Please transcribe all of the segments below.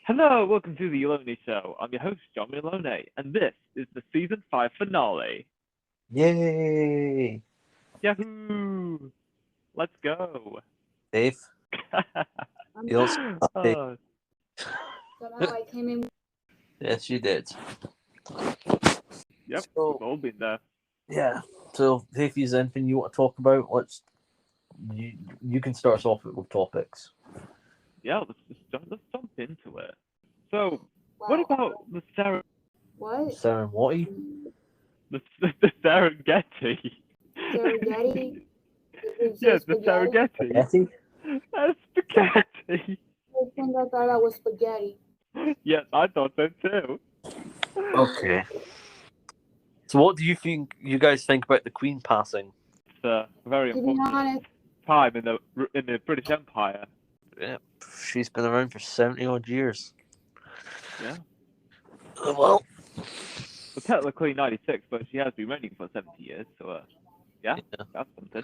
Hello, welcome to the Elone Show. I'm your host, John Malone, and this is the season 5 finale. Yay! Yahoo! Let's go. Dave, you don't seem happy. uh, Somehow I came in. Yes, you did. yep, we've So, all been there. yeah. So, if there's anything you want to talk about, you can start us off with topics. Yeah, let's jump into it. So, Wow. what about the What? Serengeti? the Serengeti? Serengeti? Did you Yeah, say the spaghetti? Serengeti. That's spaghetti. I think I thought that was spaghetti. Yes, I thought so too. Okay. So, what do you guys think about the Queen passing? It's a very To be important honest, time in the British Empire. Yeah, she's been around for 70 odd years. Yeah. Well, Well, technically 96, but she has been reigning for 70 years, so yeah, that's something.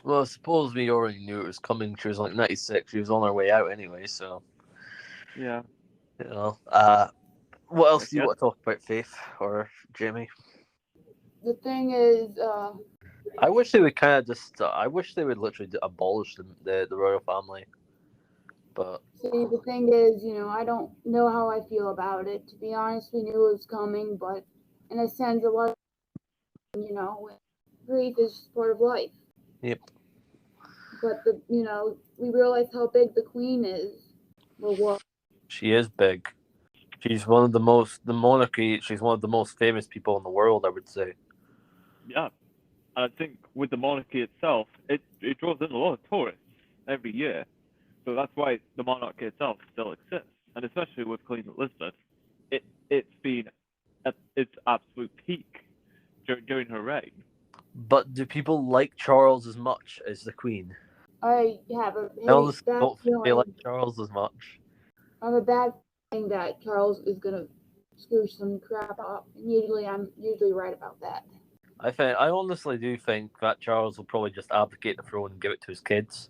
I suppose we already knew it was coming. She was like 96. She was on her way out anyway, so Yeah. you know. What else do you Yes. want to talk about, Faith or Jamie? the thing is, I wish they would kind of just. I wish they would literally abolish the royal family. But see, the thing is, I don't know how I feel about it. To be honest, we knew it was coming, but in a sense, a lot of, grief is part of life. yep, But we realize how big the queen is. Or what? she is big. She's one of the most the monarchy. She's one of the most famous people in the world, I would say. Yeah. And I think with the monarchy itself, it draws in a lot of tourists every year. So that's why the monarchy itself still exists. And especially with Queen Elizabeth, it's been at its absolute peak during her reign. But do people like Charles as much as the Queen? I have a I honestly bad don't think they feeling. like Charles as much. I have a bad feeling that Charles is gonna screw some crap up. And I'm usually right about that. I honestly do think that Charles will probably just abdicate the throne and give it to his kids.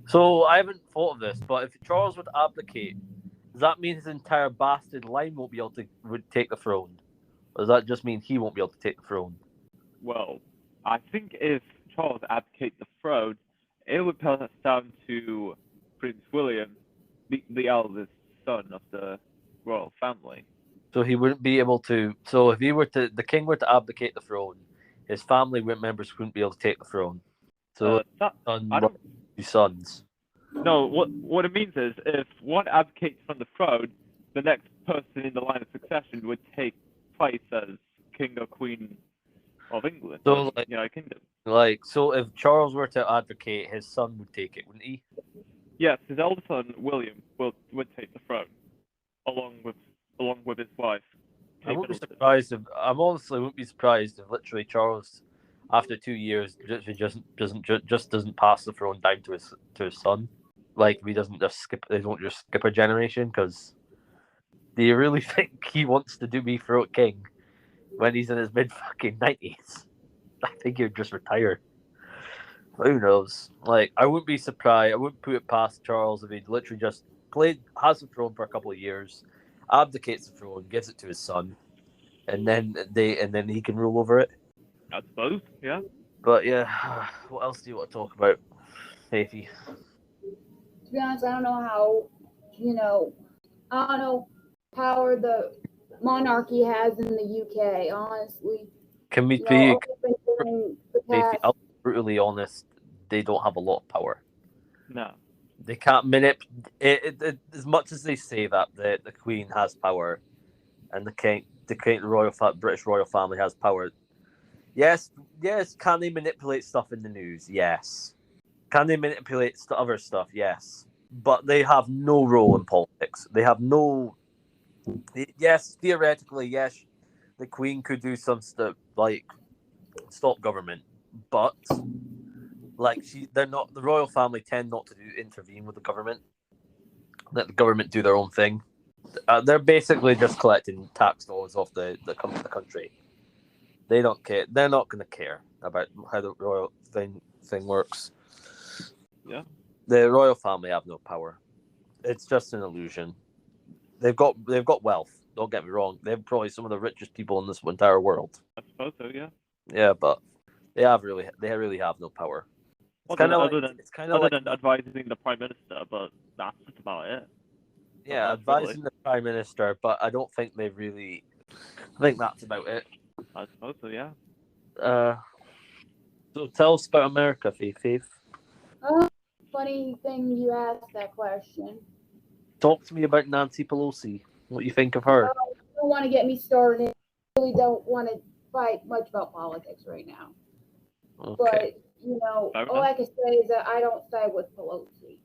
So I haven't thought of this, but if Charles would abdicate, does that mean his entire bastard line won't be able to would take the throne? Or does that just mean he won't be able to take the throne? Well, I think if Charles abdicates the throne, it would pass down to Prince William, the eldest son of the royal family. So he wouldn't be able to. So if the king were to abdicate the throne, his family members wouldn't be able to take the throne. So I don't. two sons. No, what it means is if one abdicates from the throne, the next person in the line of succession would take place as king or queen of England, So United Kingdom. so if Charles were to advocate, his son would take it, wouldn't he? Yes, his eldest son William would take the throne, along with his wife. I wouldn't be surprised if I'm honestly wouldn't be surprised if literally Charles, after 2 years, just doesn't pass the throne down to his son. Like he doesn't just skip. They don't just skip a generation because. Do you really think he wants to be throat king when he's in his mid fucking 90s? I think he'd just retire. Who knows? Like I wouldn't be surprised. I wouldn't put it past Charles if he'd literally just has the throne for a couple of years, abdicates the throne, gives it to his son, and then he can rule over it. I suppose, yeah. But yeah, what else do you want to talk about, Faithy? To be honest, I don't know how. I don't know power the monarchy has in the UK. Honestly, Can we all be we've been doing the past. I'll be brutally honest? They don't have a lot of power. No. They can't manipulate it, as much as they say that the Queen has power, and the British royal family has power. Yes. Can they manipulate stuff in the news? Yes. Can they manipulate other stuff? Yes. But they have no role in politics. They have no. Yes, theoretically, yes, the Queen could do some stuff like stop government, but they're not. The royal family tend not to intervene with the government. Let the government do their own thing. They're basically just collecting tax dollars off the country. They don't care. They're not going to care about how the royal thing works. Yeah. The royal family have no power. It's just an illusion. they've got wealth. Don't get me wrong. They're probably some of the richest people in this entire world. I suppose so, yeah. Yeah, but they really have no power. It's kind of like Other than advising the prime minister, but that's just about it. yeah, advising the prime minister, but I don't think they've really. I think that's about it. I suppose so, yeah. So tell us about America, Faith. Funny thing you asked that question. Talk to me about Nancy Pelosi. What you think of her? You don't want to get me started. I really don't want to fight much about politics right now. Okay. But all I can say is that I don't side with Pelosi.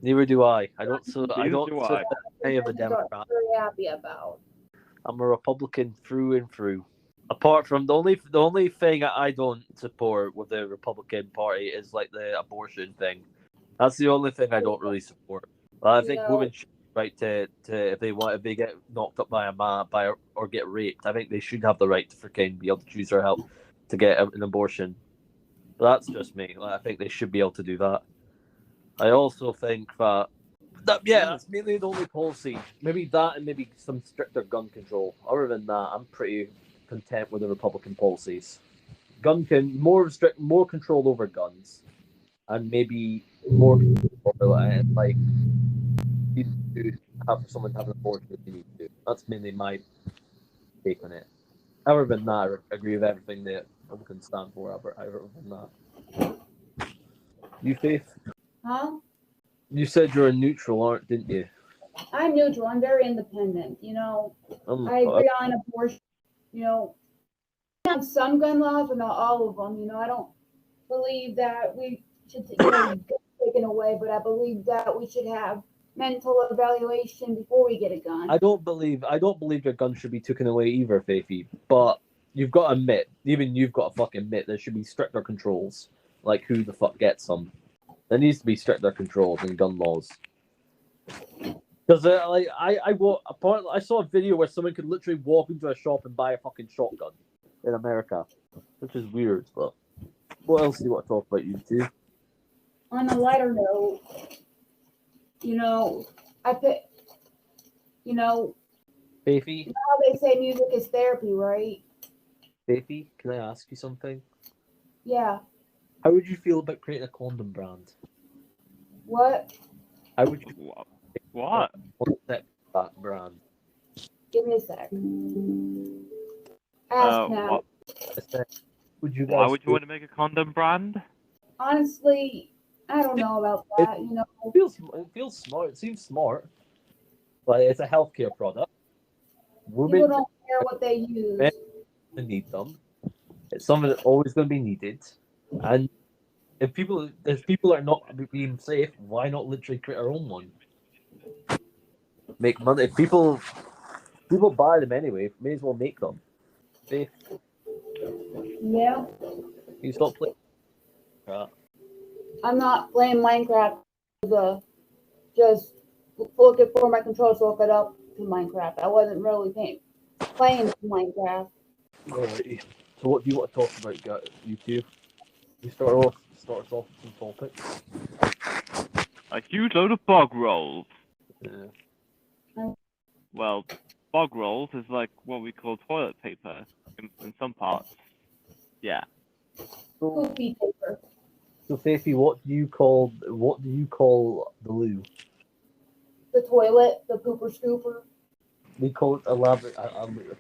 Neither do I. I don't. I. Any of a Democrat. Very happy about. I'm a Republican through and through. Apart from the only thing I don't support with the Republican Party is like the abortion thing. That's the only thing I don't really support. But I think women should have the right to if they get knocked up by a man or get raped, I think they should have the right to freaking be able to choose their help to get an abortion. But that's just me. I think they should be able to do that. I also think that that's mainly the only policy. Maybe that and maybe some stricter gun control. Other than that, I'm pretty content with the Republican policies. More control over guns, and maybe more control over like to have someone have an abortion if they need to. That's mainly my take on it. Other than that, I agree with everything that Republicans stand for. Other than that, you Faith? Huh? You said you're a neutral, didn't you? I'm neutral. I'm very independent. I agree on abortion. On some gun laws, but not all of them. I don't believe that we should get taken away, but I believe that we should have mental evaluation before we get a gun. I don't believe your gun should be taken away either, Faithy. But you've got to admit, even you've got to fucking admit, there should be stricter controls, like who the fuck gets them. There needs to be stricter controls in gun laws. Because I saw a video where someone could literally walk into a shop and buy a fucking shotgun in America, which is weird. But what else do you want to talk about, you two? On a lighter note, I pick, Faithy? how they say music is therapy, right? Faithy, can I ask you something? Yeah. How would you feel about creating a condom brand? What? How would you? What? That brand. Give me a sec. Ask now. Would you? Why would you want to make a condom brand? Honestly, I don't know about that. It feels smart. It seems smart, but it's a healthcare product. Women People don't care what they use. Need them. It's something that's always going to be needed, and if people are not being safe, why not literally create our own one? Make money. If people buy them anyway, may as well make them. Safe. Yeah. You stop playing. I'm not playing Minecraft. Just looking for my controls to hook it up to Minecraft. I wasn't really playing Minecraft. Alrighty. So what do you want to talk about, you two? You start us off with some topics. A huge load of bog rolls. Yeah. Well, bog rolls is like what we call toilet paper in some parts. Yeah. Poopy paper. So Faithy, what do you call the loo? The toilet, the pooper scooper. We call it a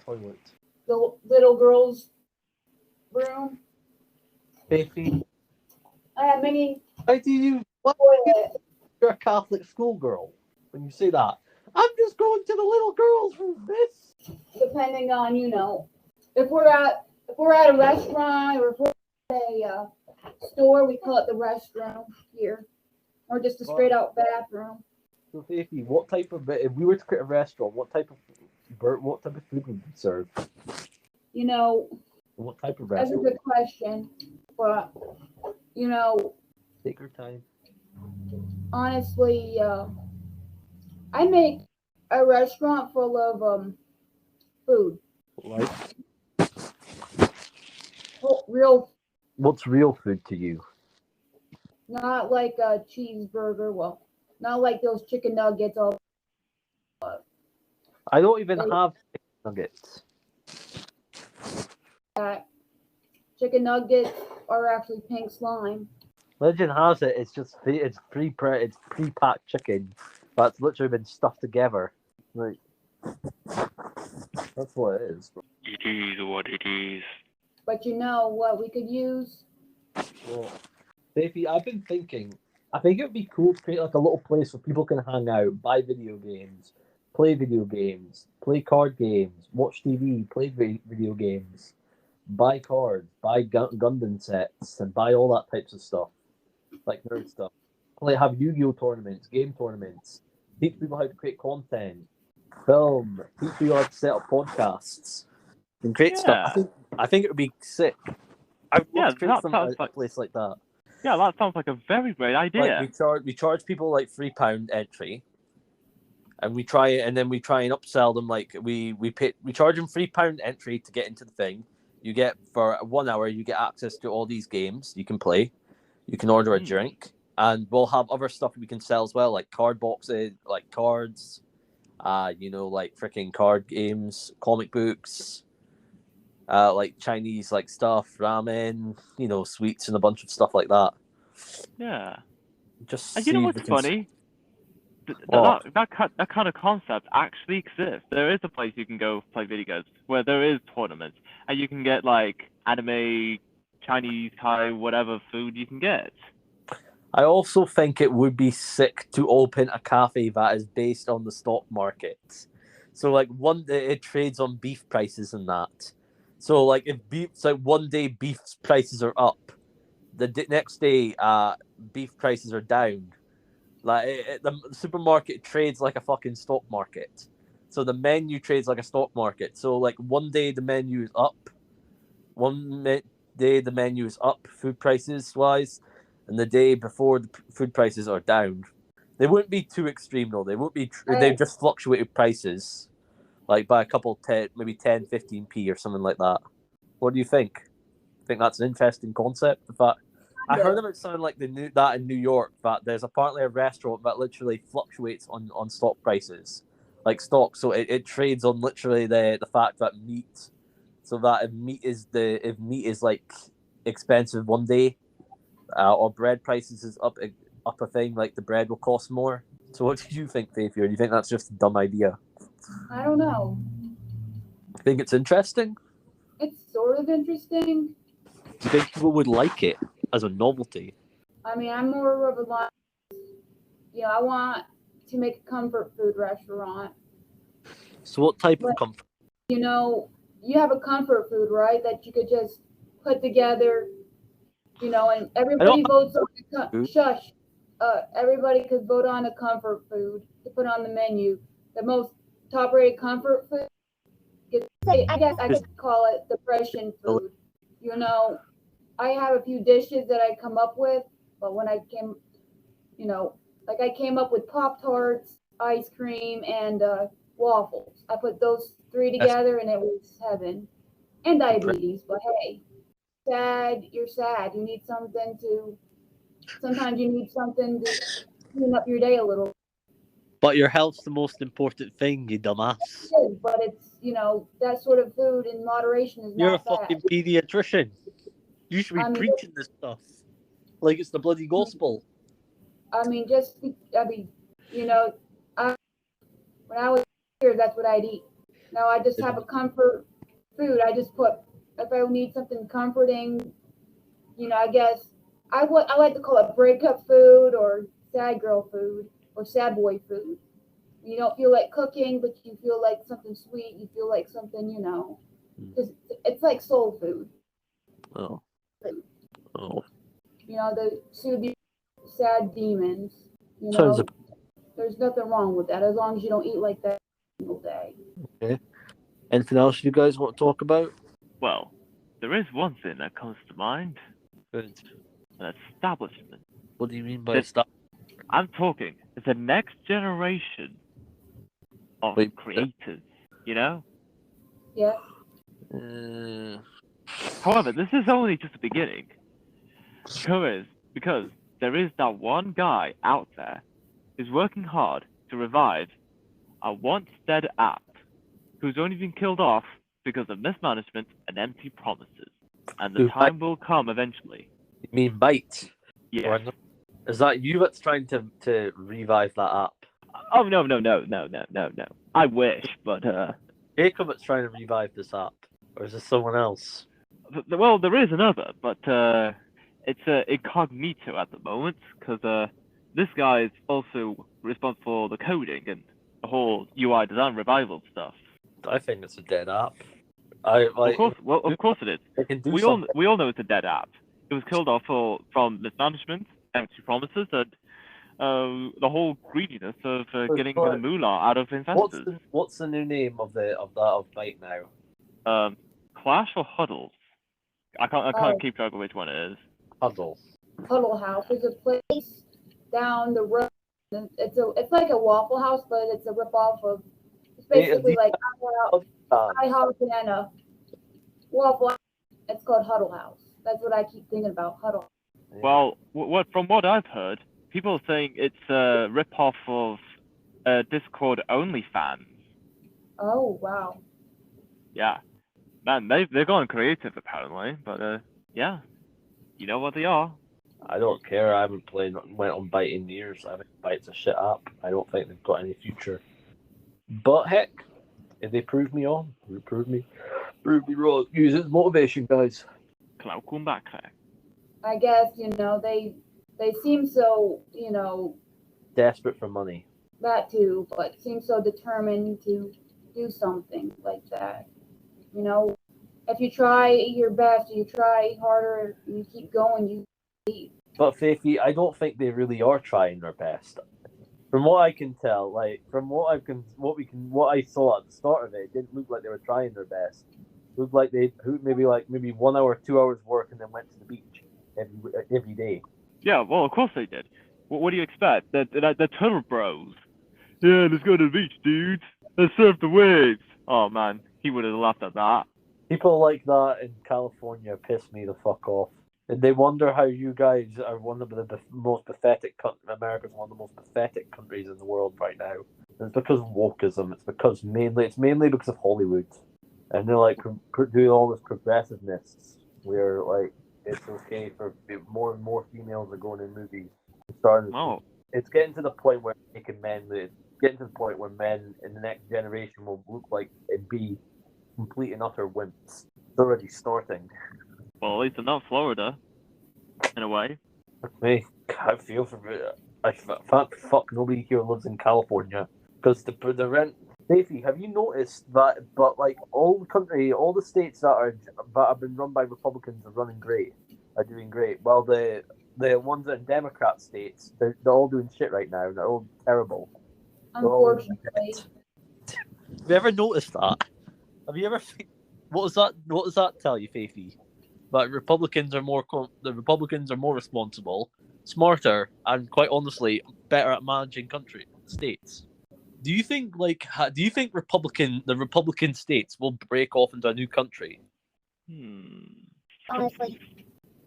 toilet. The little girl's room. Faithy, I have many how do you? What? toilets. You're a Catholic schoolgirl when you say that. I'm just going to the little girls' room, miss. Depending on if we're at a restaurant or if we're at a store, we call it the restroom here, or just a straight out bathroom. So Faithy, if we were to create a restaurant, what type of food would we serve? What type of That's a restaurant? good question, but Take your time. honestly, I make a restaurant full of food, Like, real, what's real food to you? not like a cheeseburger. Well, not like those chicken nuggets. All I don't even have chicken nuggets. Chicken nuggets are actually pink slime. Legend has it, it's just it's pre-packed chicken that's literally been stuffed together. Like, that's what it is. It is what it is. But you know what we could use? Well, Sophie, I've been thinking. I think it would be cool to create like a little place where people can hang out, buy video games, play video games, play card games, watch TV, play video games, buy cards, buy Gundam sets, and buy all that types of stuff, like nerd stuff. Like have Yu-Gi-Oh tournaments, game tournaments, teach people how to create content, film, teach people how to set up podcasts, and create stuff. I think it would be sick. I'd love to create a place like that. Yeah, that sounds like a very great idea. Like we charge people like £3 entry, and we try and upsell them. Like we charge them £3 entry to get into the thing. You get for 1 hour, you get access to all these games you can play. You can order a drink, and we'll have other stuff we can sell as well, like card boxes, like cards, like freaking card games, comic books. Like Chinese like stuff, ramen, sweets and a bunch of stuff like that. Yeah. Just and you know what's funny? That kind of concept actually exists. There is a place you can go play video games where there is tournaments, and you can get like anime, Chinese, Thai, whatever food you can get. I also think it would be sick to open a cafe that is based on the stock market. So like one day it trades on beef prices and that. So, like, if one day beef prices are up, the next day beef prices are down. Like, the supermarket trades like a fucking stock market. So the menu trades like a stock market. So, like, one day the menu is up, day the menu is up, food prices wise, and the day before the food prices are down. They wouldn't be too extreme though. They won't be. They just fluctuate with prices. Like by a couple 10, maybe 10, 15p or something like that. What do you think? Think that's an interesting concept? In fact, I heard about something like that in New York. That there's apparently a restaurant that literally fluctuates on stock prices, like stock. So it trades on literally the fact that meat. So that if meat is like expensive one day, or bread prices is up a thing, like the bread will cost more. So what do you think, Faith? Do you think that's just a dumb idea? I don't know. I think it's interesting. It's sort of interesting. Do you think people would like it as a novelty? I mean, I'm more of a line. I want to make a comfort food restaurant. So what type of comfort? You have a comfort food, right? That you could just put together, and everybody votes on everybody could vote on a comfort food to put on the menu. The most top-rated comfort food. I guess I could call it depression food. I have a few dishes that I come up with, but when I came, I came up with Pop-Tarts, ice cream, and waffles. I put those three together, and it was heaven. And diabetes, but hey, you're sad. You need something sometimes you need something to clean up your day a little. But your health's the most important thing, you dumbass. It is, but it's, that sort of food in moderation is You're not a fucking pediatrician. You should be preaching this stuff. Like it's the bloody gospel. When I was here, that's what I'd eat. Now I just have a comfort food. I just put, if I need something comforting, I guess, I like to call it breakup food or sad girl food. Or sad boy food. You don't feel like cooking, but you feel like something sweet. You feel like something, because it's like soul food. Oh. The soothe sad demons. There's nothing wrong with that as long as you don't eat like that all day. Okay. Anything else you guys want to talk about? Well, there is one thing that comes to mind. Good. An establishment. What do you mean by establishment? I'm talking the next generation of creators, Yeah. However, this is only just the beginning. Because there is that one guy out there who's working hard to revive a once dead app who's only been killed off because of mismanagement and empty promises. And the Who- time will come eventually. You mean Byte? Yeah. Is that you that's trying to revive that app? Oh, no. I wish, but, Jacob that's trying to revive this app? Or is this someone else? well, there is another, but, it's incognito at the moment, because, this guy is also responsible for the coding and the whole UI design revival stuff. I think it's a dead app. Of Of course it is. They can do We something. all know it's a dead app. It was killed off from mismanagement, empty promises, and the whole greediness of getting the moolah out of investors. What's the new name of Byte now? Oh. Clash or Huddles? I can't keep track of which one it is. Huddle. Huddle House is a place down the road. It's like a Waffle House, but it's a ripoff of. It's basically like IHOP and a Waffle House. It's called Huddle House. That's what I keep thinking about. Huddle. Well, from what I've heard, people are saying it's a ripoff of Discord OnlyFans. Oh wow. Yeah, man, they've gone creative apparently, but yeah, you know what they are. I don't care. I haven't went on Byte in years. I think Byte's a shit app. I don't think they've got any future. But heck, if they prove me wrong, prove me wrong. Use it as motivation, guys. Welcome back there. I guess they seem so Desperate for money. that too, but seem so determined to do something like that. If you try your best, you try harder, you keep going, you keep. But Faithy, I don't think they really are trying their best. From what I can tell, from what I saw at the start of it didn't look like they were trying their best. It looked like they maybe 1 hour, 2 hours work and then went to the beach every day. Yeah, well, of course they did. What do you expect? They're turtle bros. Yeah, let's go to the beach, dudes. Let's surf the waves. Oh man, he would have laughed at that. People like that in California piss me the fuck off. And they wonder how you guys are one of the most pathetic countries. America's one of the most pathetic countries in the world right now. And it's because of wokeism. It's mainly because of Hollywood. And they're like doing all this progressiveness where like it's okay for more and more females are going in movies. It's getting to the point where getting to the point where men in the next generation will look like and be complete and utter wimps. It's already starting. Well, at least in not Florida, in a way. Me, I feel for it. Fuck nobody here lives in California because the rent. Stacey, have you noticed that? But like all the states that have been run by Republicans are doing great. Well, the ones that are Democrat states, they're all doing shit right now. They're all terrible. Unfortunately. Have you ever noticed that? Have you ever? What does that tell you, Faithy? That the Republicans are more responsible, smarter, and quite honestly, better at managing states. Do you think the Republican states will break off into a new country? Honestly,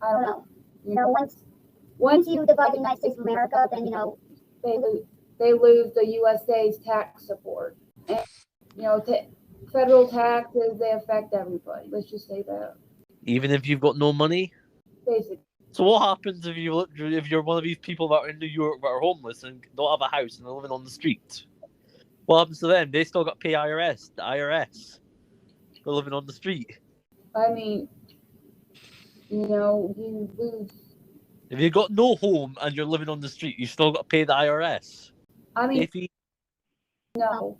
I don't know. Once you divide the United States of America, then they lose the USA's tax support. And, federal taxes, they affect everybody. Let's just say that. Even if you've got no money? Basically. So what happens if you're one of these people that are in New York that are homeless and don't have a house and they're living on the street? What happens to them? They still got to pay IRS. The IRS. They're living on the street. I mean, you lose. If you've got no home and you're living on the street, you still got to pay the IRS. I mean, no.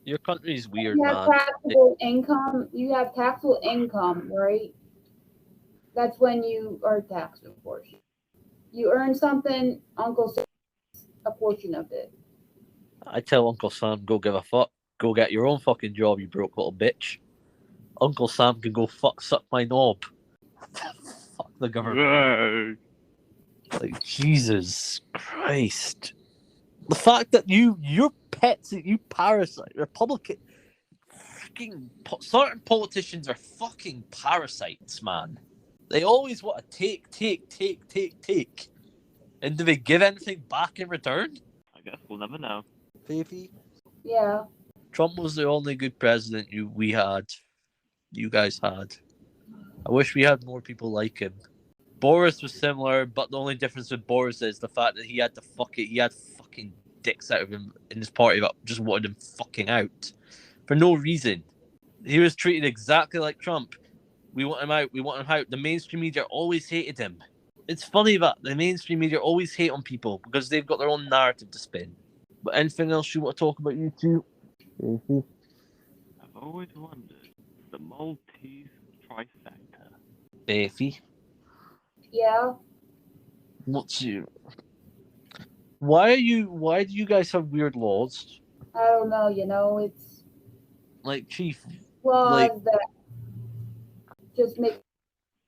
Your country's weird, You have man. You have taxable income, right? That's when you are taxed, of course. You earn something, Uncle says a portion of it. I tell Uncle Sam, go give a fuck. Go get your own fucking job, you broke little bitch. Uncle Sam can go suck my knob. Fuck the government. Like, Jesus Christ. The fact that your pets, you parasite, Republican, certain politicians are fucking parasites, man. They always want to take. And do they give anything back in return? I guess we'll never know. Baby? Yeah. Trump was the only good president you guys had. I wish we had more people like him. Boris was similar, but the only difference with Boris is the fact that he had fucking dicks out of him in his party that just wanted him fucking out for no reason. He was treated exactly like Trump. We want him out. We want him out. The mainstream media always hated him. It's funny that the mainstream media always hate on people because they've got their own narrative to spin. But anything else you want to talk about, you two? Mm-hmm. I've always wondered the Maltese trifecta. Beefy, Yeah. what's you? Why do you guys have weird laws? I don't know. It's Like, Chief, laws like- that just make.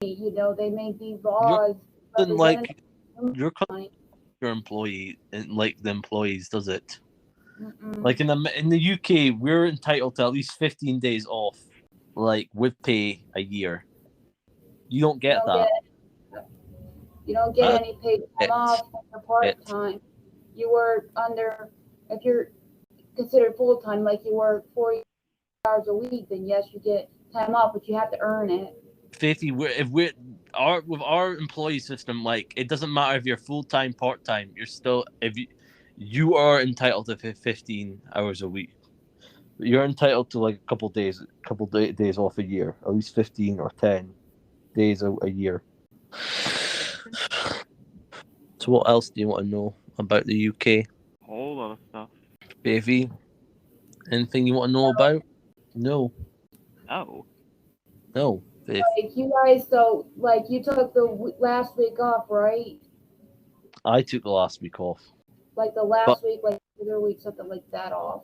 They make these laws. and like representing- your employee and like the employees, does it? Mm-mm. Like in the UK, we're entitled to at least 15 days off, like with pay a year. You don't get that. You don't get any paid time it- off when you're part time. You work if you're considered full time, like you work 40 hours a week, then yes, you get time off, but you have to earn it. Faithy, with our employee system, like it doesn't matter if you're full time, part time. You're still you are entitled to 15 hours a week. You're entitled to like a couple days off a year, at least 15 or 10 days a year. So what else do you want to know about the UK, Whole lot of stuff. Faithy? Anything you want to know about? No, Faith. Like you guys, so like you took the last week off, right? I took the last week off. Like the last week, like the other week, something like that off.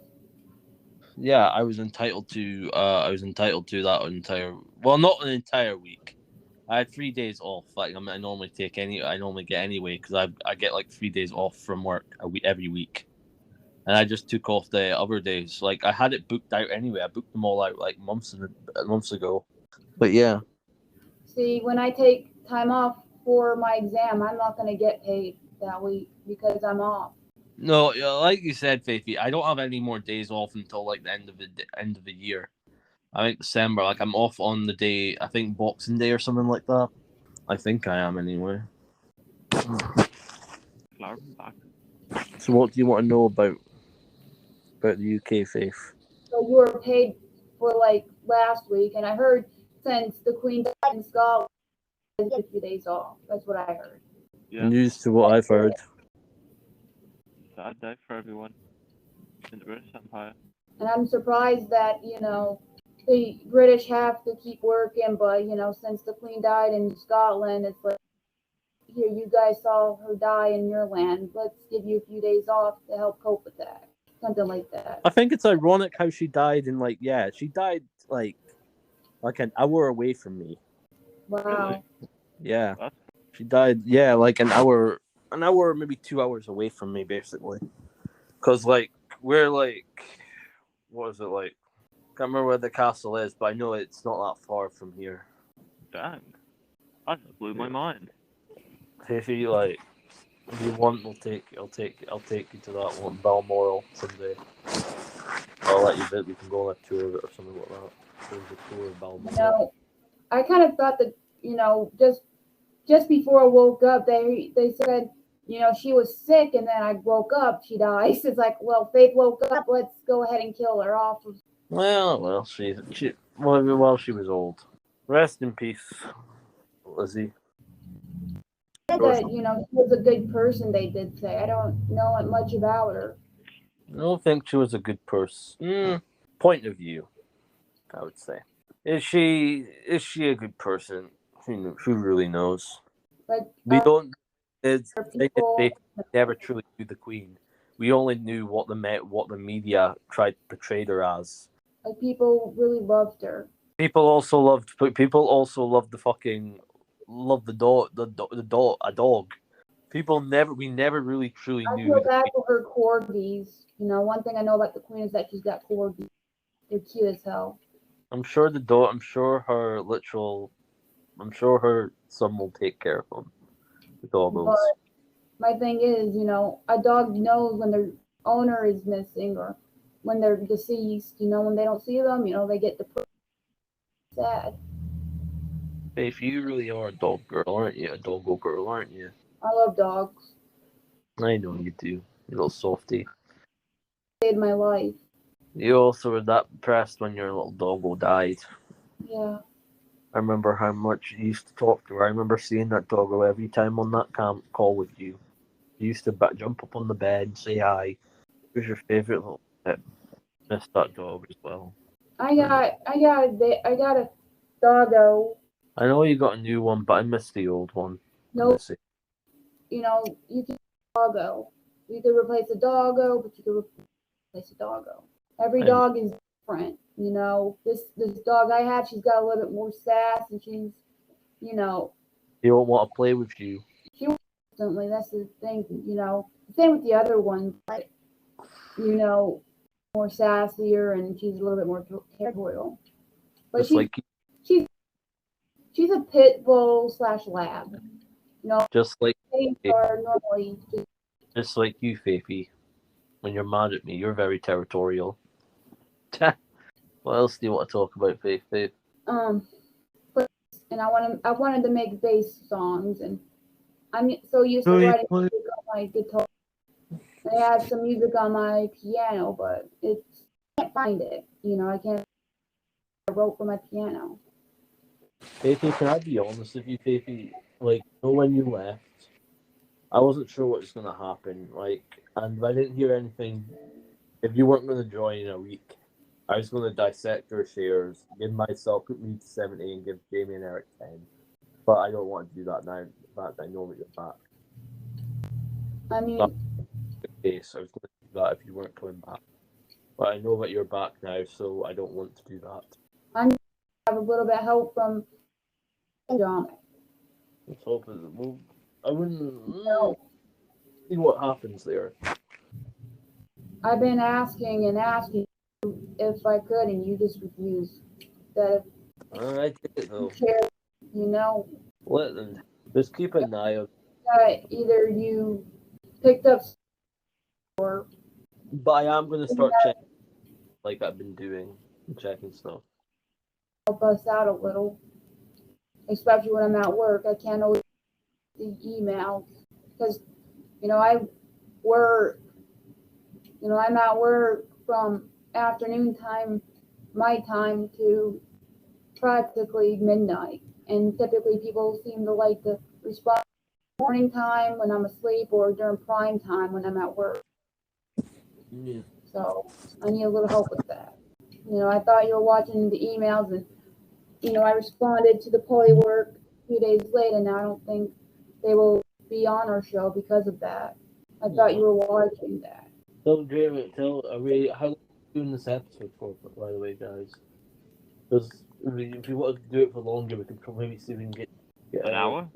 Yeah, I was entitled to that entire. Well, not an entire week. I had 3 days off. Like I normally get anyway because I get like 3 days off from work every week, and I just took off the other days. Like I had it booked out anyway. I booked them all out like months ago. But yeah, See, when I take time off for my exam, I'm not gonna get paid that week because I'm off. no, like you said, Faithy, I don't have any more days off until like the end of the year. I think December. Like I'm off on the day, I think Boxing Day or something like that. I think I am anyway. Clarence back. So what do you want to know about the UK, Faith? So you were paid for like last week, and I heard since the Queen died in Scotland, you get a few days off. That's what I heard. Yeah. News to what I've heard. Sad day for everyone in the British Empire. And I'm surprised that, the British have to keep working, but, since the Queen died in Scotland, it's like, here, you guys saw her die in your land. Let's give you a few days off to help cope with that. Something like that. I think it's ironic how she died she died like an hour away from me. Wow. Yeah. That's She died, like an hour, maybe 2 hours away from me, basically. Because, like, we're, like, what is it, like? Can't remember where the castle is, but I know it's not that far from here. dang. That just blew my mind. If you, like, if you want, I'll take you to that one, Balmoral, someday. I'll let you bit, we can go on a tour of it or something like that. There's a tour of Balmoral. I kind of thought that, just before I woke up, they said, she was sick, and then I woke up, she dies. It's like, well, Faith woke up, let's go ahead and kill her off. Well, she was old. Rest in peace, Lizzie. That, she was a good person, they did say. I don't know much about her. I don't think she was a good person. Point of view, I would say. Is she a good person? Who really knows? Like, We don't. It's people, they never truly knew the Queen. We only knew what the media tried to portray her as. like, people really loved her. People also loved the fucking loved the dog. A dog. We never really truly I knew. feel bad for her corgis. One thing I know about the Queen is that she's got corgis. They're cute as hell. I'm sure her son will take care of him. The doggos. But my thing is, a dog knows when their owner is missing or, when they're deceased. When they don't see them, they get depressed, sad. Faith, you really are a dog girl, aren't you? A doggo girl, aren't you? I love dogs. I know you do, you little softie. Saved my life. You also were that depressed when your little doggo died. Yeah. I remember how much you used to talk to her. I remember seeing that doggo every time on that camp call with you. You used to jump up on the bed and say hi. Who's your favourite little pet? Miss that dog as well. I got a doggo. I know you got a new one, but I miss the old one. No, you can doggo. You could replace a doggo, but you could replace a doggo. Every dog is different. This dog I have, she's got a little bit more sass, and she's, He don't want to play with you. she constantly. That's the thing. Same with the other one, but more sassier, and she's a little bit more territorial. But Just like she's a pit bull / lab. just like They are normally just like you, Faithy. When you're mad at me, you're very territorial. What else do you want to talk about, Faith? but and I wanted to make bass songs, and I'm so used to writing music on my guitar. I have some music on my piano, but I can't find it. I can't. I wrote for my piano. Faithy, can I be honest with you, Faithy? When you left, I wasn't sure what was going to happen. And I didn't hear anything. If you weren't going to join in a week, I was going to dissect your shares, put me to 70 and give Jamie and Eric 10. But I don't want to do that now. In fact, I know that you're back. I mean, case, I was going to do that if you weren't coming back. But I know that you're back now, so I don't want to do that. I have a little bit of help from John. Let's hope it. Well, I wouldn't see what happens there. I've been asking and asking if I could, and you just refused. That I did it though. Let them. Just keep an eye on. Either you picked up or. But I am going to start checking, like I've been doing, checking stuff. Help us out a little, especially when I'm at work. I can't always the emails because I work. I'm at work from afternoon time, my time, to practically midnight, and typically people seem to like to respond morning time when I'm asleep or during prime time when I'm at work. Yeah. So I need a little help with that. I thought you were watching the emails, and I responded to the poly work a few days later, and I don't think they will be on our show because of that. I thought you were watching that. So, David, how long are we doing this episode for, by the way, guys? Because if you want to do it for longer, we could maybe see if we can get an hour.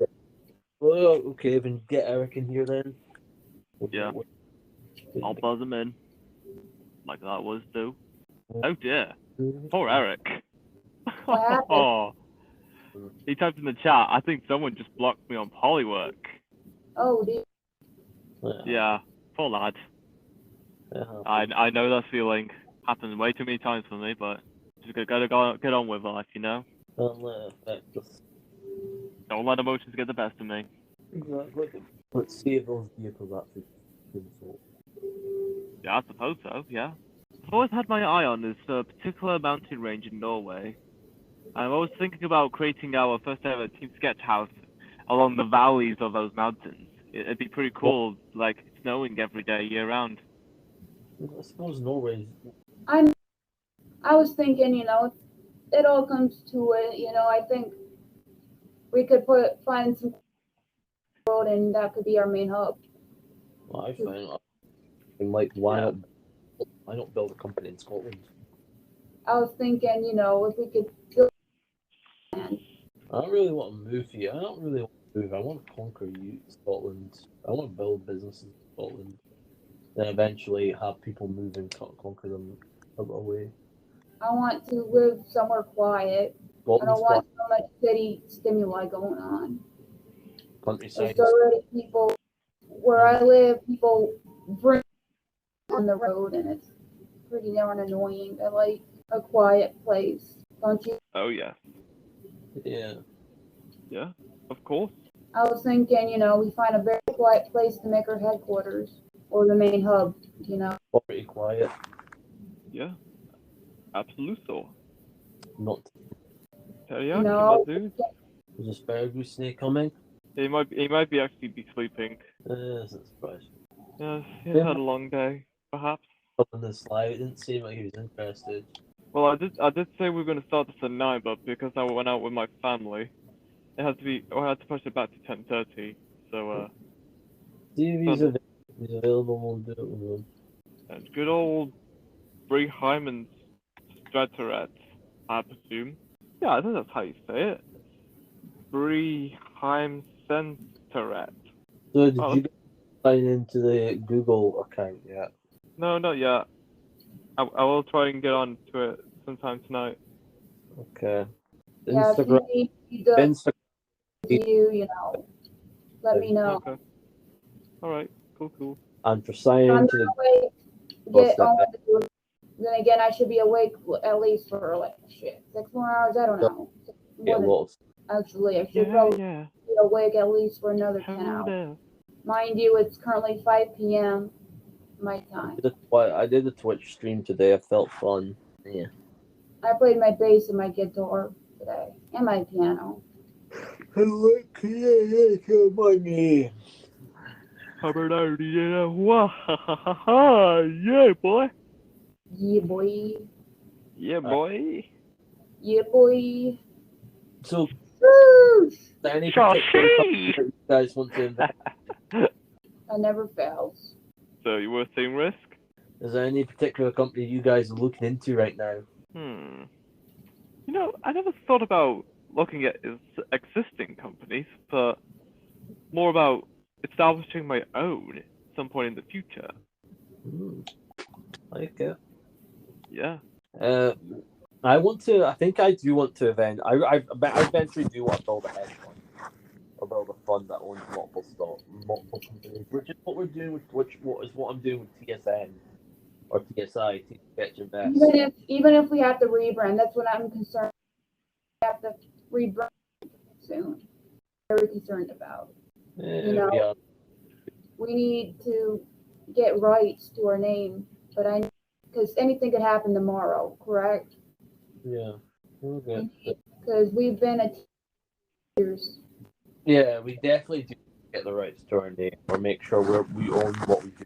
Well, okay, then get Eric in here then. Yeah. I'll buzz him in. Like that was do. Oh dear. Poor Eric. Oh. He typed in the chat, I think someone just blocked me on Polywork. Oh, dear. Yeah. Poor lad. I know that feeling. Happens way too many times for me, but just gotta get on with life, Don't let emotions get the best of me. Exactly. Let's see if those vehicles actually consult. Yeah, I suppose so, yeah. I've always had my eye on this particular mountain range in Norway. I'm always thinking about creating our first ever Team Sketch house along the valleys of those mountains. It'd be pretty cool, like snowing every day, year round. I suppose Norway. I was thinking, it all comes to it. I think we could find some road, and that could be our main hub. Well, I find, why not build a company in Scotland? I was thinking, if we could build. I don't really want to move here. I don't really want to move. I want to conquer Scotland. I want to build businesses in Scotland. Then eventually have people move and conquer them away. I want to live somewhere quiet. I don't want so much city stimuli going on. Countryside. There's already where I live, people bring on the road, and it's pretty darn annoying. I like a quiet place, don't you? Oh yeah, Yeah. yeah, of course. I was thinking, we find a very quiet place to make our headquarters or the main hub. Pretty quiet. Yeah, absolutely. Not Teriyaki, No. my dude. is this Bear Goose Snake coming? He might be actually be sleeping. Isn't surprised. Yeah, he's had a long day, perhaps. Up on the slide, it didn't seem like he was interested. Well, I did say we were going to start this at 9, but because I went out with my family, I had to push it back to 10:30. So See if he's available, we'll do it with him. and good old Brie Hyman Stratoret, I presume. Yeah, I think that's how you say it. Brie Hyman Centeret. So did Oh. you sign into the Google account yet? No, not yet. I will try and get on to it sometime tonight. Okay. Yeah, if you Instagram. need the Instagram. view, let me know. Okay. All right. Cool. And for signing I'm into the not awake. What's Get that? on with it. Then again, I should be awake at least for 6 more hours. I don't know. get More than- lost. Actually, I should Yeah, probably yeah. be awake at least for another 10 Hold hours. up. Mind you, it's currently 5 p.m. my time. I did a Twitch stream today. I felt fun. Yeah. I played my bass and my guitar today, and my piano. money. Hubbard, yeah. Wah, ha, ha, ha, ha. Yeah, boy. Yeah, boy. Yeah, boy. Yeah, boy. So, Woo! any Shashi! particular company that you guys want to invest? I never fails. So you were seeing risk? Is there any particular company you guys are looking into right now? I never thought about looking at existing companies, but more about establishing my own at some point in the future. Like it. Yeah. I think I do want to I eventually do want to build a hedge fund. Or build a fund that owns multiple companies, which is what we're doing with Twitch, what I'm doing with TSN or TSI, to Sketch Invest. Even if we have to rebrand, that's what I'm concerned. We have to rebrand soon. Very concerned about. Yeah. We need to get rights to our name, because anything could happen tomorrow, correct? Yeah. Okay. Because we've been at years. Yeah, we definitely do get the rights to our name or make sure we own what we do.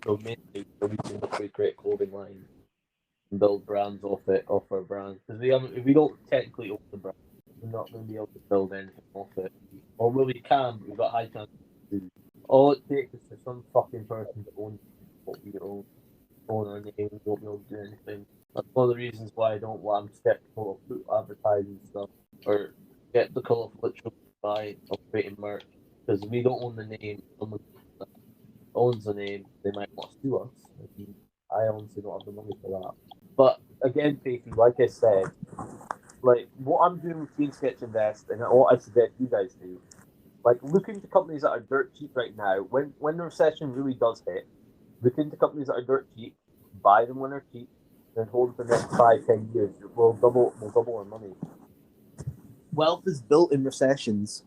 So mainly so we can create clothing line and build brands off our brands. Because if we don't technically own the brand, we're not going to be able to build anything off it. Or well, we can, but we've got high chances to do. All it takes is for some fucking person to own what we own our name. We won't be able to do anything. That's one of the reasons why I'm skeptical of advertising stuff or get the colourful literal buy of creating merch. Because if we don't own the name, someone that owns the name, they might want to sue us. I honestly don't have the money for that. But again, Faithy, like I said, like what I'm doing with Team Sketch Invest and what I suggest you guys do, like look into companies that are dirt cheap right now. When the recession really does hit, look into companies that are dirt cheap, buy them when they're cheap, then hold them for the next 5-10 years. We'll double our money. Wealth is built in recessions.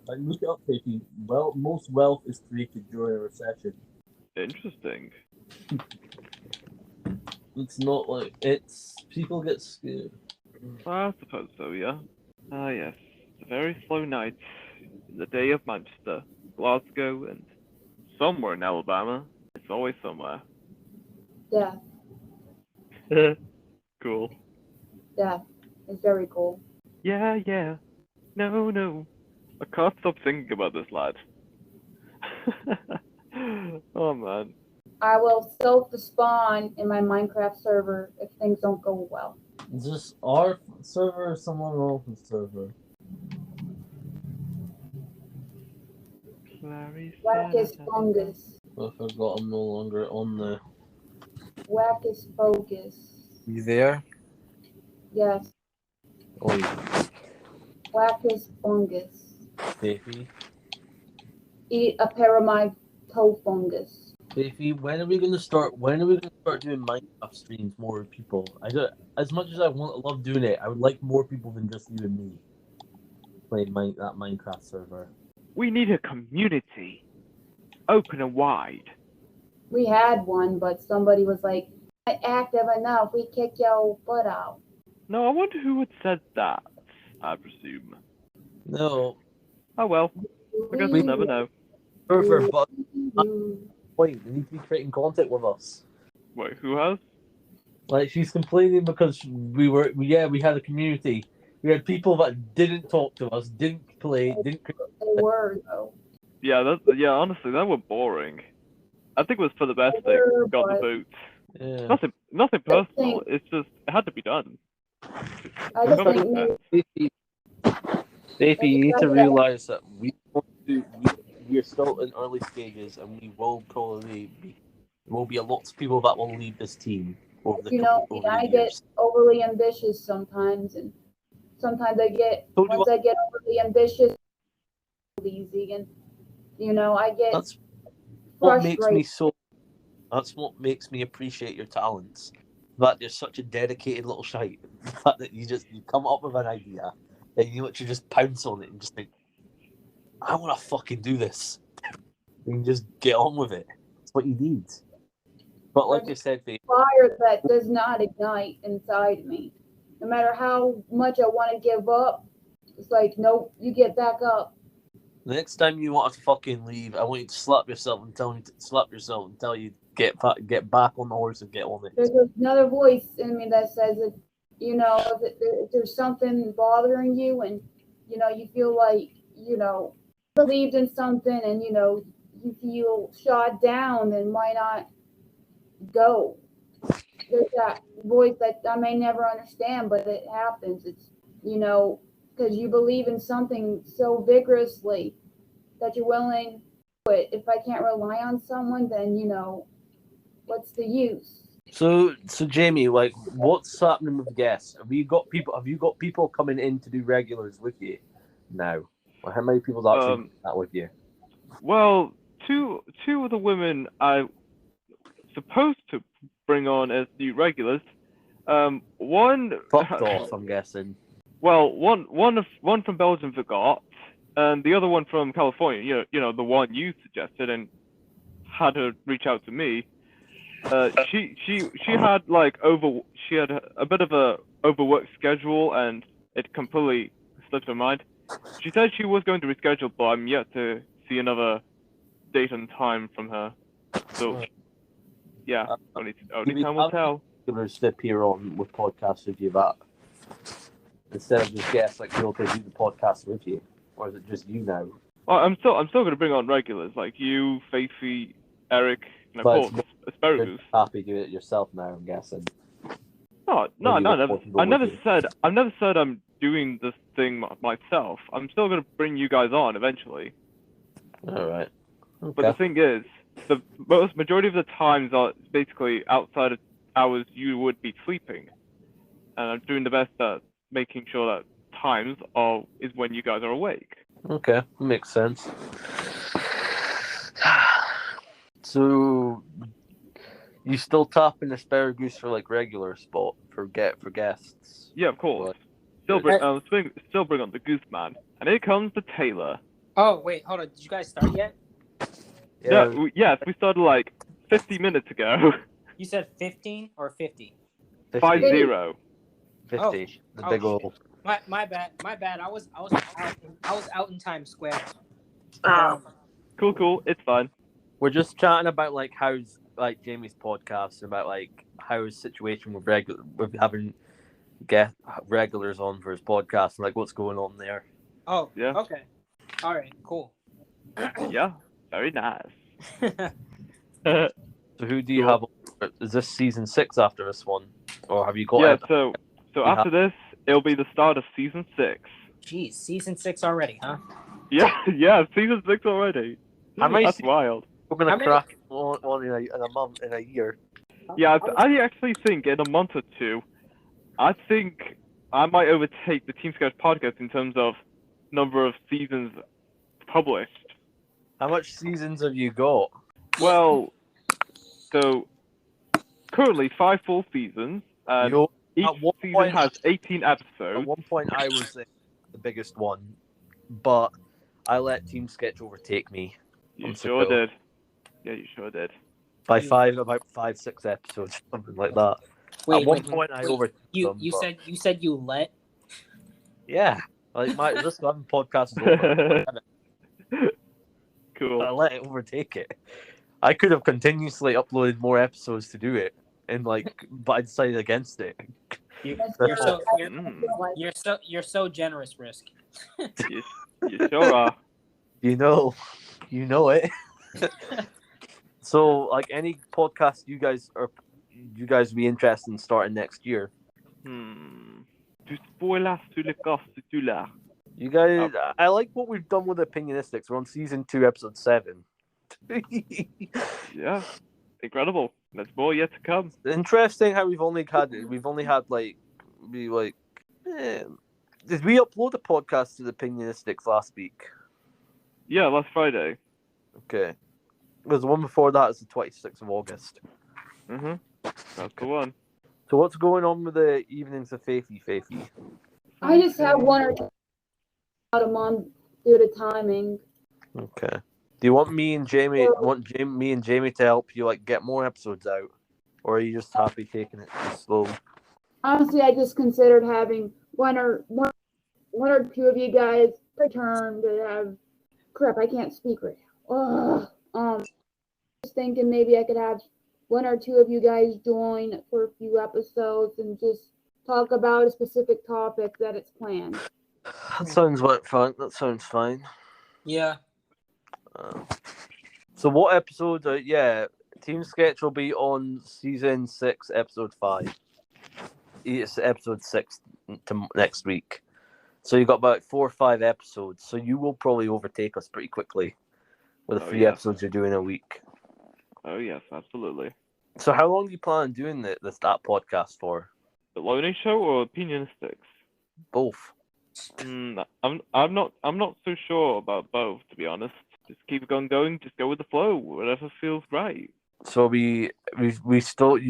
Like look it up, Faithy. Well, most wealth is created during a recession. Interesting. It's not like people get scared. I suppose so, yeah. Ah, yes. It's a very slow night. The day of Manchester, Glasgow, and somewhere in Alabama. It's always somewhere. Death. Cool. Death. It's very cool. Yeah. No. I can't stop thinking about this lad. Oh man. I will self-despawn in my Minecraft server if things don't go well. Is this our server or someone else's server? Wackus fungus. I forgot I'm no longer on the. Wackus focus. You there? Yes. Oh, Wackus fungus. Faithy. Eat a pair of my toe fungus. Faithy, when are we gonna start? When are we gonna start doing Minecraft streams more with people. As much as I love doing it, I would like more people than just you and me playing that Minecraft server. We need a community, open and wide. We had one, but somebody was like, "Not active enough. We kick your butt out." No, I wonder who had said that. I presume. No, Oh well, I guess we'll never know. server, but point, they need to be creating content with us. Wait, who has? Like, she's complaining because we had a community. We had people that didn't talk to us, didn't play, didn't. They were though. Yeah, honestly, that were boring. I think it was for the best They thing. were, Got the but- boot. Yeah. Nothing personal. It's just it had to be done. I just Nobody think said. Davey, you need to realize that we're still in early stages, and we will probably will be a lot of people that will leave this team over the over the I years. get overly ambitious sometimes, and sometimes I get So do once I get overly ambitious, it's easy, and I get That's what makes frustrated. me so. That's what makes me appreciate your talents. That you're such a dedicated little shite. The fact that you come up with an idea, and you literally just pounce on it and just think, I want to fucking do this. And just get on with it. That's what you need. But like I said, Faith, Fire that does not ignite inside me. No matter how much I want to give up, it's like, nope, you get back up. the next time you want to fucking leave, I want you to slap yourself and tell you get back on the horse and get on it. There's another voice in me that says that, if there's something bothering you and, you feel like, believed in something and, you feel shot down, then why not go? There's that voice that I may never understand, but it happens. It's, because you believe in something so vigorously that you're willing to do it. If I can't rely on someone, then, what's the use? So Jamie, like, what's happening with guests? Have you got people coming in to do regulars with you now? Or how many people are actually doing that with you? Well, two of the women I supposed to bring on as new regulars. One Fucked off, I'm guessing. Well, one from Belgium forgot, and the other one from California. The one you suggested and had her reach out to me. She had she had a bit of a overworked schedule, and it completely slipped her mind. She said she was going to reschedule, but I'm yet to see another date and time from her. So yeah, only time will tell. Regulars to appear on with podcasts with you, that instead of just guests like people to do the podcast with you, or is it just you now? Oh, I'm still going to bring on regulars like you, Faithy, Eric, and of But course Asparagus. You're happy to do it yourself now, I'm guessing. No, I never said I'm doing this thing myself. I'm still going to bring you guys on eventually. All right. Okay. But the thing is, the majority of the times are basically outside of hours you would be sleeping, and I'm doing the best at making sure that times is when you guys are awake. Okay, makes sense. So, you still tapping Asparagus for like regular spot for guests? Yeah, of course. But- Still bring on the Goose Man, and here comes the Taylor. Oh, wait, hold on. Did you guys start yet? Yes, we started like 50 minutes ago. You said 15 or 50? 50. 50. 50. Oh, The big shit. old. My bad. I was out in Times Square. Cool. It's fine. We're just chatting about like how's like Jamie's podcast, about like how his situation with having regulars on for his podcast, and like what's going on there. Oh, Yeah. okay. All right, cool. Yeah, very nice. So who do you have? Is this season 6 after this one, or have you got? Yeah, it? so after this, it'll be the start of season 6. Jeez, season 6 already, huh? Yeah, season 6 already. How many That's seasons? wild. We're gonna How many- crack one in a year. Yeah, I actually think in a month or two, I think I might overtake the Team Scouts podcast in terms of number of seasons published. How much seasons have you got? Well, so currently 5 full seasons, and You- each at one season point- has 18 At episodes. one point, I was the biggest one, but I let Team Sketch overtake me. You I'm sure Seville. did. Yeah, you sure did. By about 5-6 episodes, something like that. Wait, At one wait, point, I wait. overtook You them. you but- said you let. yeah, like this 11 podcast is over. I Cool. let it overtake it. I could have continuously uploaded more episodes to do it, but I decided against it. You're That's so you're so generous, Risk. You sure are. You know it. So, like any podcast you guys be interested in starting next year? Tu spoilas sur le costular. You guys, I like what we've done with Opinionistics. We're on season 2, episode 7. Yeah, incredible. There's more yet to come. Interesting how we've only had did we upload the podcast to the Opinionistics last week? Yeah, last Friday. Okay. Because the one before that is the 26th of August. That's the one. So what's going on with the evenings of Faithy? I just have one or two out a month due to timing. Okay. Do you want me and Jamie to help you like get more episodes out, or are you just happy taking it slow? Honestly, I just considered having one or two of you guys return to have. Crap, I can't speak right now. Just thinking maybe I could have one or two of you guys join for a few episodes and just talk about a specific topic that it's planned. That sounds fun. That sounds fine. Yeah. So what episode? Team Sketch will be on season 6, episode 5. It's episode 6 to next week. So you've got about 4 or 5 episodes. So you will probably overtake us pretty quickly with the 3 episodes you're doing a week. Oh yes, absolutely. So how long do you plan on doing that podcast for? The Loney Show or Opinionistics? Both. I'm not so sure about both, to be honest. Just keep on going. Just go with the flow. Whatever feels right. So you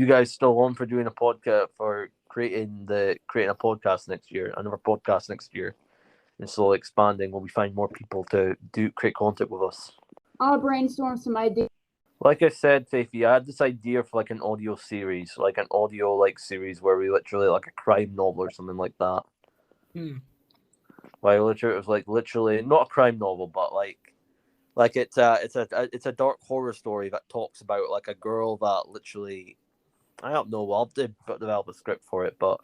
guys still on for doing a podcast for creating a podcast next year, another podcast next year, and slowly expanding when we find more people to create content with us. I'll brainstorm some ideas. Like I said, Faithy, I had this idea for like an audio series, like an audio series where we literally like a crime novel or something like that. Like literally, it was literally not a crime novel, but it's a dark horror story that talks about like a girl that literally, I don't know, I'll develop a script for it, but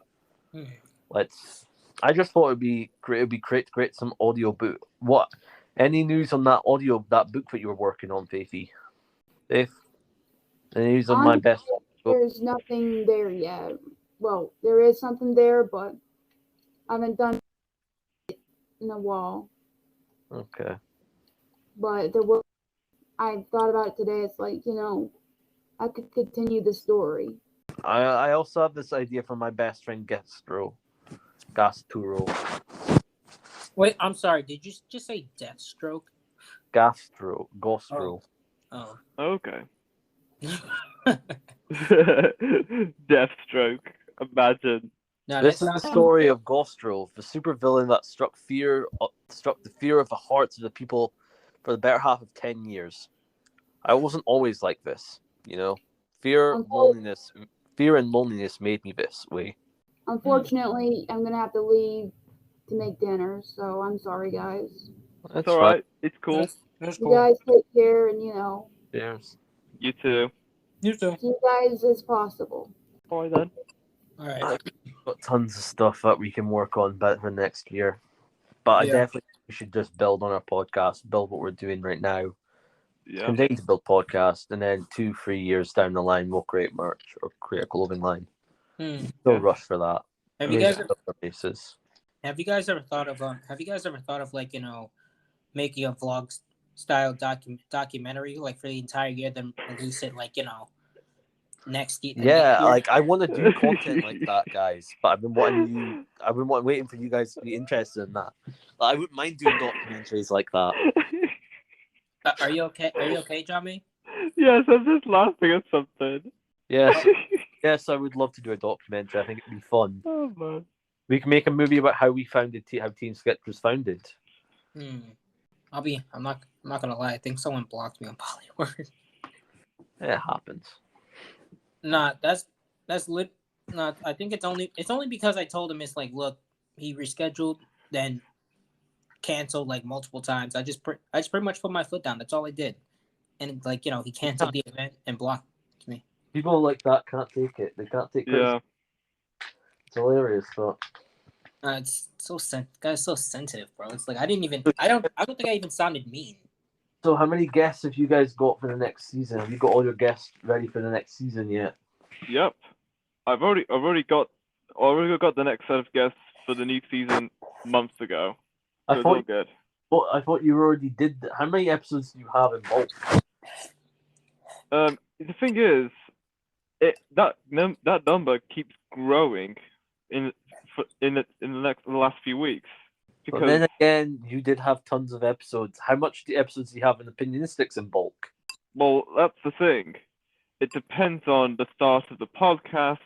I just thought it'd be great to create some audio book. What? Any news on that book that you were working on, Faithy? Faith? Any news on my best? There's nothing there yet. Well, there is something there, but I haven't done it in a while. Okay. But there was. I thought about it today. It's I could continue the story. I also have this idea for my best friend Gasturo. Wait, I'm sorry. Did you just say Deathstroke? Gastro. Oh. Okay. Deathstroke. Imagine. No, This that's is the not. story of Gostro, the supervillain that struck the fear of the hearts of the people for the better half of 10 years. I wasn't always like this, you know. Fear and loneliness made me this way. Unfortunately, I'm gonna have to leave to make dinner, so I'm sorry, guys. That's It's alright. It's cool. That's You cool. guys take care, and Yes. You too. You too. see you guys as possible. Alright then. All right. Got tons of stuff that we can work on for next year. But Yeah. I definitely think we should just build on our podcast, build what we're doing right now. Yeah. Continue to build podcast, and then 2-3 years down the line, we'll create merch or create a clothing line. No rush for that. Have you guys basis. Have you guys ever thought of making a vlog style documentary for the entire year, then release it next year? Yeah, I want to do content like that, guys. But I've been waiting for you guys to be interested in that. I wouldn't mind doing documentaries like that. Are you okay? Are you okay, Jamie? Yes, I'm just laughing at something. Yes. Yes, I would love to do a documentary. I think it'd be fun. Oh man. We can make a movie about how we founded, how Team Sketch was founded. I'm not gonna lie. I think someone blocked me on Bollywood. It happens. Nah, that's lit. Nah, I think it's only because I told him it's like, look, he rescheduled, then canceled like multiple times. I just pretty much put my foot down. That's all I did, and like he canceled the event and blocked me. People like that can't take it. They can't take criticism. Yeah. It's hilarious, but It's so guy's so sensitive, bro. It's like I don't think I even sounded mean. So how many guests have you guys got for the next season? Have you got all your guests ready for the next season yet? Yep. I've already got the next set of guests for the new season months ago. So it's all good. I thought you already did that. How many episodes do you have in bulk? The thing is, that number keeps growing in the last few weeks. But then again, you did have tons of episodes. How much episodes do you have in Opinionistics in bulk? Well, that's the thing. It depends on the start of the podcast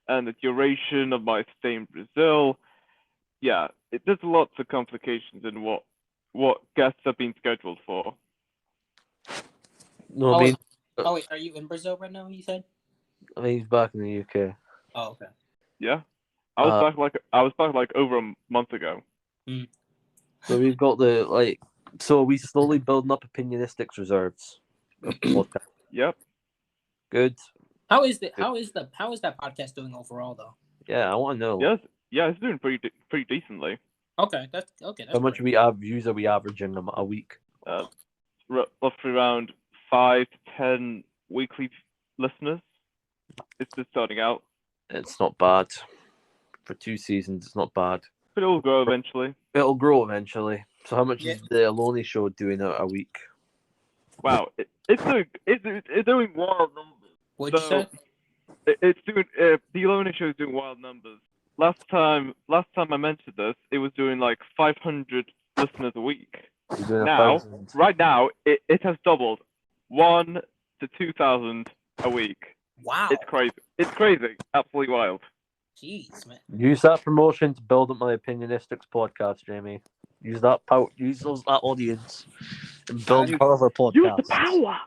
and the duration of my stay in Brazil. Yeah, there's lots of complications in what guests have been scheduled for. No, I mean, wait, are you in Brazil right now? You said. I mean, he's back in the UK. Oh, okay. Yeah, I was back like over a month ago. So we've got so we slowly building up Opinionistics reserves. Yep. Good. How is that podcast doing overall though? Yeah, I want to know. Yes, yeah, it's doing pretty decently. Okay, that's okay. How much views are we averaging a week? Roughly around 5 to 10 weekly listeners. It's just starting out. It's not bad. For 2 seasons, it's not bad. But it'll grow eventually. It'll grow eventually. So how much is the Aloni Show doing a week? Wow, it's doing wild numbers. What'd you say? It's doing the Aloni Show is doing wild numbers. Last time I mentioned this, it was doing like 500 listeners a week. Right now, it has doubled, 1 to 2,000 a week. Wow, It's crazy, absolutely wild. Jeez, man. Use that promotion to build up my Opinionistics podcast, Jamie. Use that audience and build further podcasts. Use the power.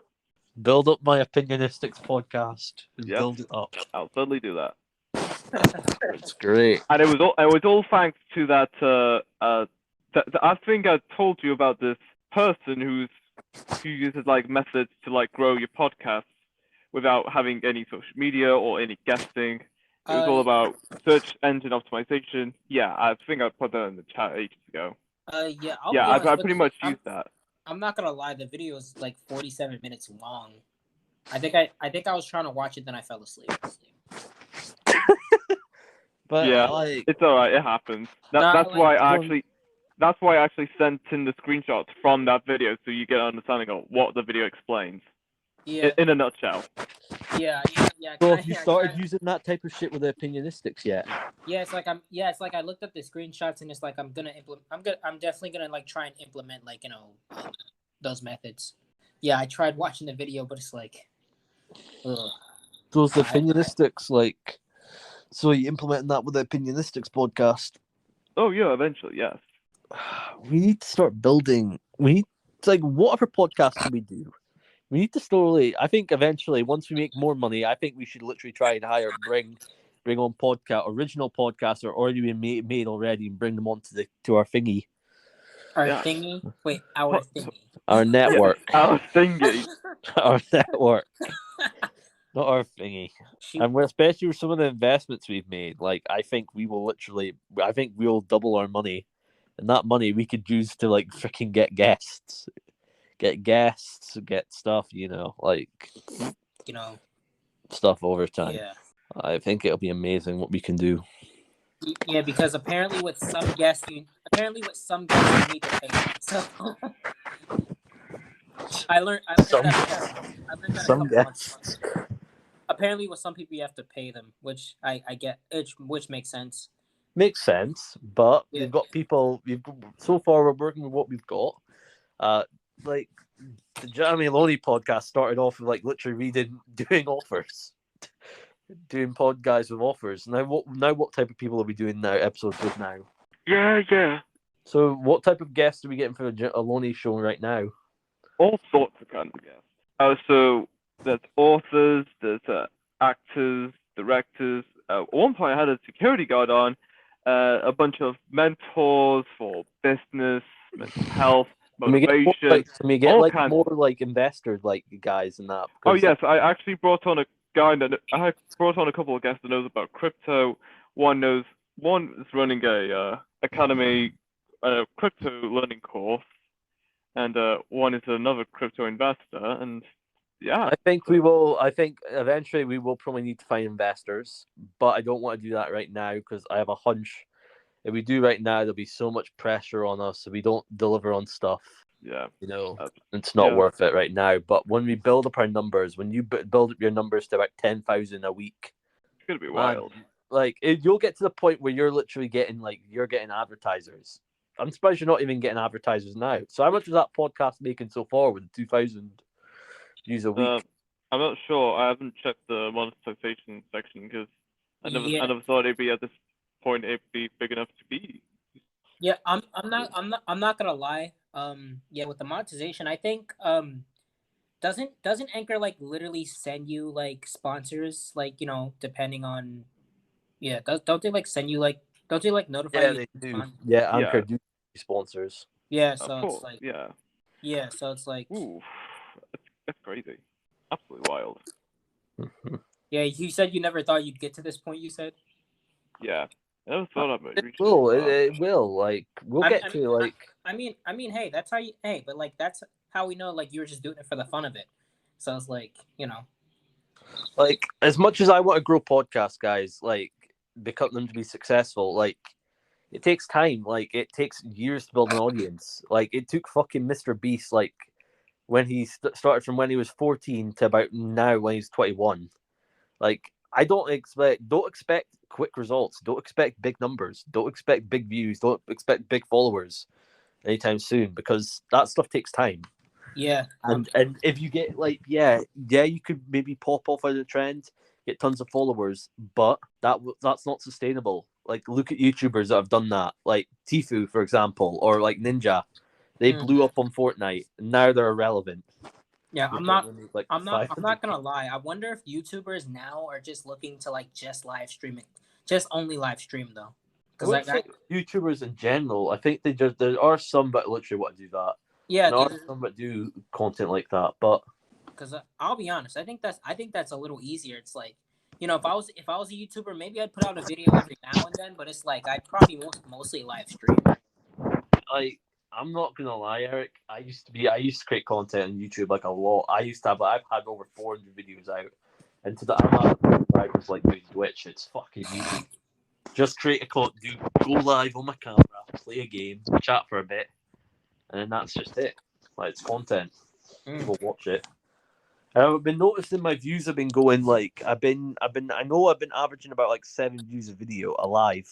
Build up my Opinionistics podcast and build it up. I'll certainly do that. It's great. And it was all thanks to that. I think I told you about this person who uses like methods to like grow your podcast without having any social media or any guesting. It was all about search engine optimization. Yeah, I think I put that in the chat ages ago. I pretty much used that. I'm not gonna lie, the video is like 47 minutes long. I think I was trying to watch it, then I fell asleep. But yeah, it's alright. It happens. That's why I actually sent in the screenshots from that video, so you get an understanding of what the video explains. Yeah. In a nutshell. Yeah. So have you started using that type of shit with the Opinionistics yet? Yeah, it's like I looked at the screenshots and it's like I'm definitely gonna like try and implement like those methods. Yeah, I tried watching the video, but it's like, ugh. Those Opinionistics like. So you implementing that with the Opinionistics podcast? Oh yeah, eventually, yes. We need to start building. Whatever podcast can we do? We need to slowly. I think eventually, once we make more money, I think we should literally try and bring on original podcasts that are already been made already, and bring them on to our thingy. Our thingy? Wait, our thingy. Our network. Our thingy. Our network. Not our thingy. And especially with some of the investments we've made, like I think we'll double our money, and that money we could use to like freaking get guests, get stuff, stuff over time. Yeah. I think it'll be amazing what we can do. Yeah, because apparently with some guests you need to pay. So I learned some guests. Apparently, with some people, you have to pay them, which I get, which makes sense. Makes sense, but we've got people. So far, we're working with what we've got. Like the Jeremy Loney podcast started off with like literally doing offers. doing pod guys with offers. Now what type of people are we doing now episodes with now? Yeah. So what type of guests are we getting for the Aloni show right now? All sorts of kinds of guests. So there's authors, there's actors, directors. At one point, I had a security guard on, a bunch of mentors for business, mental health, motivation. Can we get all like kinds. more like investors like guys and that? Oh Because, yes, I actually brought on a guy that I brought on a couple of guests that knows about crypto. One is running a academy, a crypto learning course, and one is another crypto investor. And yeah, I think eventually we will probably need to find investors, but I don't want to do that right now because I have a hunch if we do right now, there'll be so much pressure on us if we don't deliver on stuff. Yeah. It's not worth it right now. But when we build up our numbers, when you build up your numbers to about 10,000 a week, it's gonna be wild. You'll get to the point where you're literally getting you're getting advertisers. I'm surprised you're not even getting advertisers now. So how much was that podcast making so far with 2,000 views a week? I'm not sure. I haven't checked the monetization section because I never thought it'd be at this point. It'd be big enough to be. Yeah, I'm not gonna lie. With the monetization, I think doesn't Anchor literally send you sponsors depending on don't they send you don't they notify you? They do. Yeah, Anchor do sponsors. Yeah, so it's so it's ooh, that's crazy, absolutely wild. Yeah, you said you never thought you'd get to this point. You said. Yeah. I never thought about it. It will. We'll get to. I mean, hey, that's how you. Hey, but that's how we know. You were just doing it for the fun of it. So it's as much as I want to grow podcasts, guys, become them to be successful. It takes time. It takes years to build an audience. It took fucking Mr. Beast. When he started from when he was 14 to about now when he's 21. Don't expect quick results. Don't expect big numbers. Don't expect big views. Don't expect big followers anytime soon because that stuff takes time. Yeah. And if you get you could maybe pop off out of the trend, get tons of followers, but that's not sustainable. Look at YouTubers that have done that, like Tfue, for example, or Ninja. They blew up on Fortnite, and now they're irrelevant. Yeah, I'm not gonna lie. I wonder if YouTubers now are just looking to just live stream it, just only live stream though. Because YouTubers in general, I think there are some that literally want to do that. Yeah, there are some that do content like that, but because I'll be honest, I think that's a little easier. It's if I was a YouTuber, maybe I'd put out a video every now and then, but it's I'd probably mostly live stream. I'm not gonna lie, Eric. I used to create content on YouTube a lot. I've had over 400 videos out, and I'm at the I was doing Twitch. It's fucking easy. Just create a go live on my camera, play a game, chat for a bit, and then that's just it. It's content. People watch it. And I've been noticing my views have been going I've been averaging about 7 views a video alive.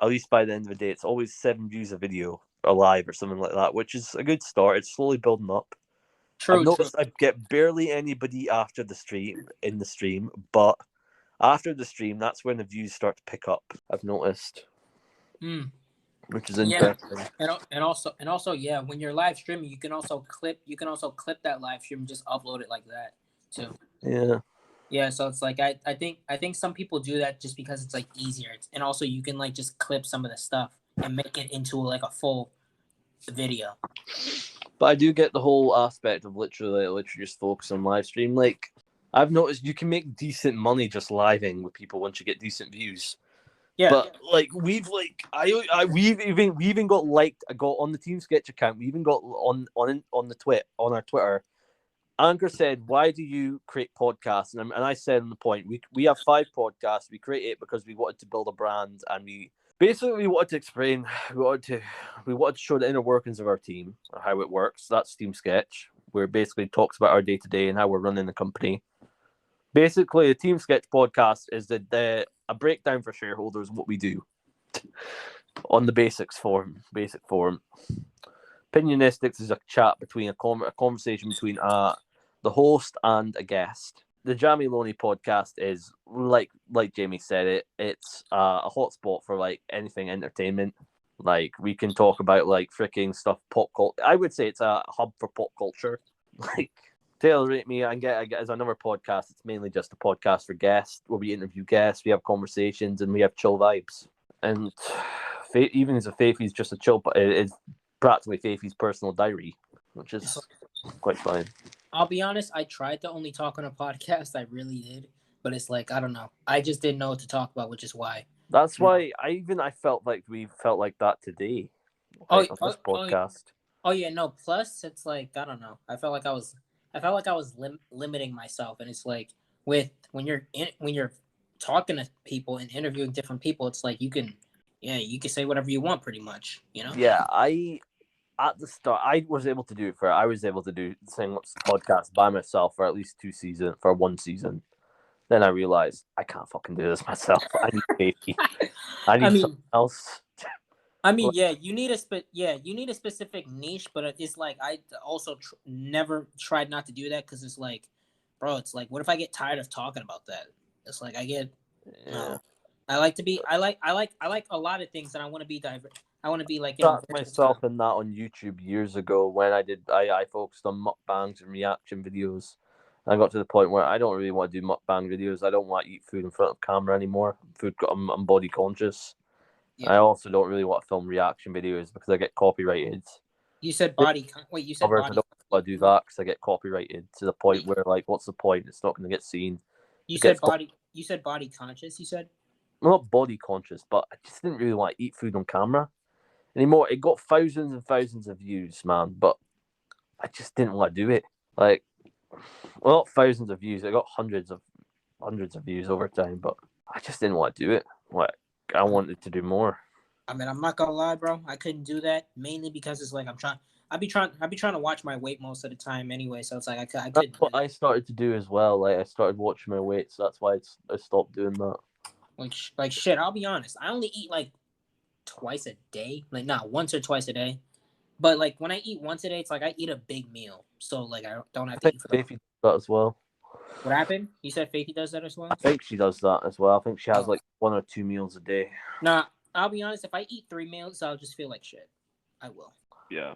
At least by the end of the day, it's always 7 views a video alive or something like that, which is a good start. It's slowly building up. True. I've noticed I get barely anybody after the stream, but after the stream, that's when the views start to pick up. I've noticed, which is interesting. And also, when you're live streaming, you can also clip that live stream and just upload it like that too. Yeah. Yeah, so it's I think some people do that just because it's easier, and also you can just clip some of the stuff and make it into a full video. But I do get the whole aspect of literally just focus on live stream. I've noticed you can make decent money just living with people once you get decent views. Yeah. But we've even got on the Team Sketch account. We even got on our Twitter. Anchor said, "Why do you create podcasts?" And I said on the point, we have 5 podcasts. We create it because we wanted to build a brand, and we wanted to explain. We wanted to show the inner workings of our team, how it works. That's Team Sketch, where it basically talks about our day to day and how we're running the company. Basically, a Team Sketch podcast is a breakdown for shareholders of what we do on the basic form. Opinionistics is a chat between a conversation between the host and a guest. the Jamie Loney podcast is like Jamie said, it's a hotspot for like anything entertainment. Like we can talk about like freaking stuff pop culture. I would say it's a hub for pop culture. Like Taylor Rate Me, I get as another podcast. It's mainly just a podcast for guests where we interview guests, we have conversations, and we have chill vibes. And even as a Faithy's just a chill, it's practically Faithy's personal diary, which is quite fun. I'll be honest, I tried to only talk on a podcast. I really did. But it's like, I don't know. I just didn't know what to talk about, which is why. That's why I felt like we felt like that today. On this podcast. Oh yeah, no. Plus, it's like, I don't know. I felt like I was limiting myself, and it's like when you're talking to people and interviewing different people, it's like you can say whatever you want, pretty much. You know? Yeah, at the start, I was able to do the same podcast by myself for at least one season. Then I realized I can't fucking do this myself. I need Faithy. I need something else. I mean, yeah, you need a specific niche, but it's like I also never tried not to do that because it's like, bro, it's like, what if I get tired of talking about that? It's like I get, I like a lot of things, and I want to be diverse. I want to be like, myself in that on YouTube years ago when I focused on mukbangs and reaction videos. I got to the point where I don't really want to do mukbang videos. I don't want to eat food in front of camera anymore. I'm body conscious. Yeah. I also don't really want to film reaction videos because I get copyrighted. You said body. Wait, you said body. I don't want to do that because I get copyrighted to the point where, like, what's the point? It's not going to get seen. You said body. You said body conscious. You said. I'm not body conscious, but I just didn't really want to eat food on camera anymore. It got thousands and thousands of views, man, but I just didn't want to do it. Like, well, not thousands of views. It got hundreds of views over time, but I just didn't want to do it. Like, I wanted to do more. I mean, I'm not gonna lie, bro. I couldn't do that mainly because it's like I'd be trying to watch my weight most of the time anyway. So it's like I couldn't. That's what I started to do as well. Like I started watching my weight, so that's why I stopped doing that. Like shit. I'll be honest. I only eat like twice a day. Like not once or twice a day. But like when I eat once a day, it's like I eat a big meal. So like I don't have to eat for Faithy does that as well. What happened? You said Faithy does that as well? I think she does that as well. I think she has like 1 or 2 meals a day. Nah, I'll be honest. If I eat 3 meals, I'll just feel like shit. I will. Yeah.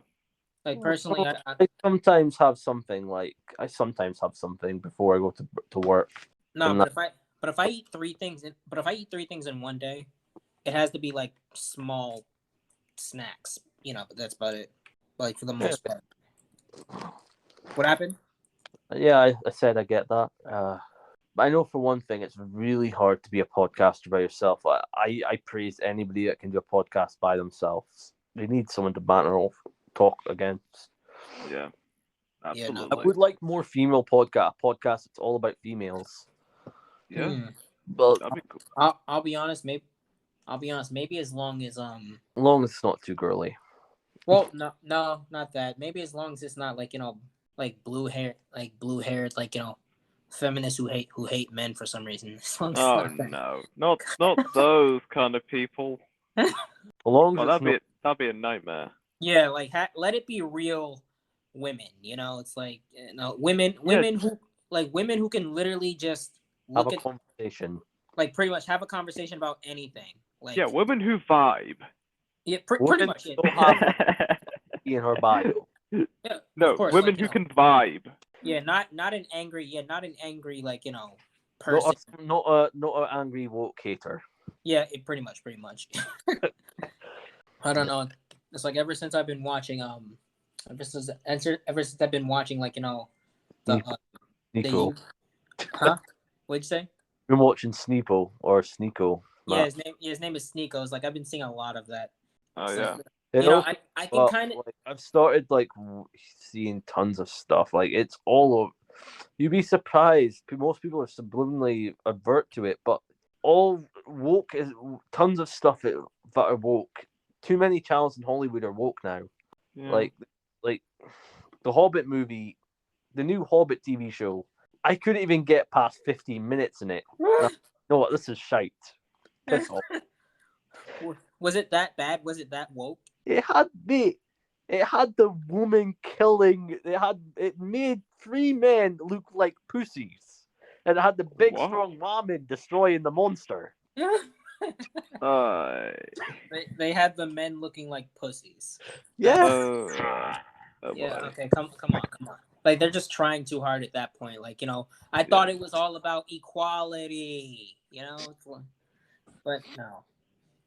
Like personally, I sometimes have something before I go to work. No, but if I eat 3 things, in one day, it has to be like small snacks. You know, but that's about it. Like for the most part. What happened? Yeah, I said I get that. But I know for one thing, it's really hard to be a podcaster by yourself. I praise anybody that can do a podcast by themselves. They need someone to banter off, talk against. Yeah, absolutely. Yeah, no. I would like more female podcasts. It's all about females. Yeah, but that'd be cool. I'll be honest. Maybe as long as it's not too girly. Well, no, not that. Maybe as long as it's not like like blue haired, like feminists who hate men for some reason. Oh no, not those kind of people. That'd be a nightmare. Yeah, like let it be real women. It's like women who can literally just have a conversation. Like pretty much have a conversation about anything. Like women who vibe. Yeah, pretty much. In her bio. Yeah, no, course, women who can vibe. Yeah, not an angry like person. Not an angry woke hater. Yeah, pretty much. I don't know. It's like ever since I've been watching ever since I've been watching like Sneeko. Huh? What'd you say? Been watching Sneeko or Sneeko. Yeah, his name is Sneeko. It's like I've been seeing a lot of that. Oh so, yeah. I can kind of. Like, I've started like seeing tons of stuff. Like it's all over. You'd be surprised. Most people are subliminally avert to it, but all woke is tons of stuff that are woke. Too many channels in Hollywood are woke now. Yeah. Like the Hobbit movie, the new Hobbit TV show. I couldn't even get past 15 minutes in it. No, this is shite. Piss off. Was it that bad? Was it that woke? It had the woman killing. It made 3 men look like pussies. And it had the big, What? strong ramen destroying the monster. Uh, they had the men looking like pussies. Yeah. oh Yeah, boy. okay, come on. Like they're just trying too hard at that point. Like, I thought it was all about equality, but no.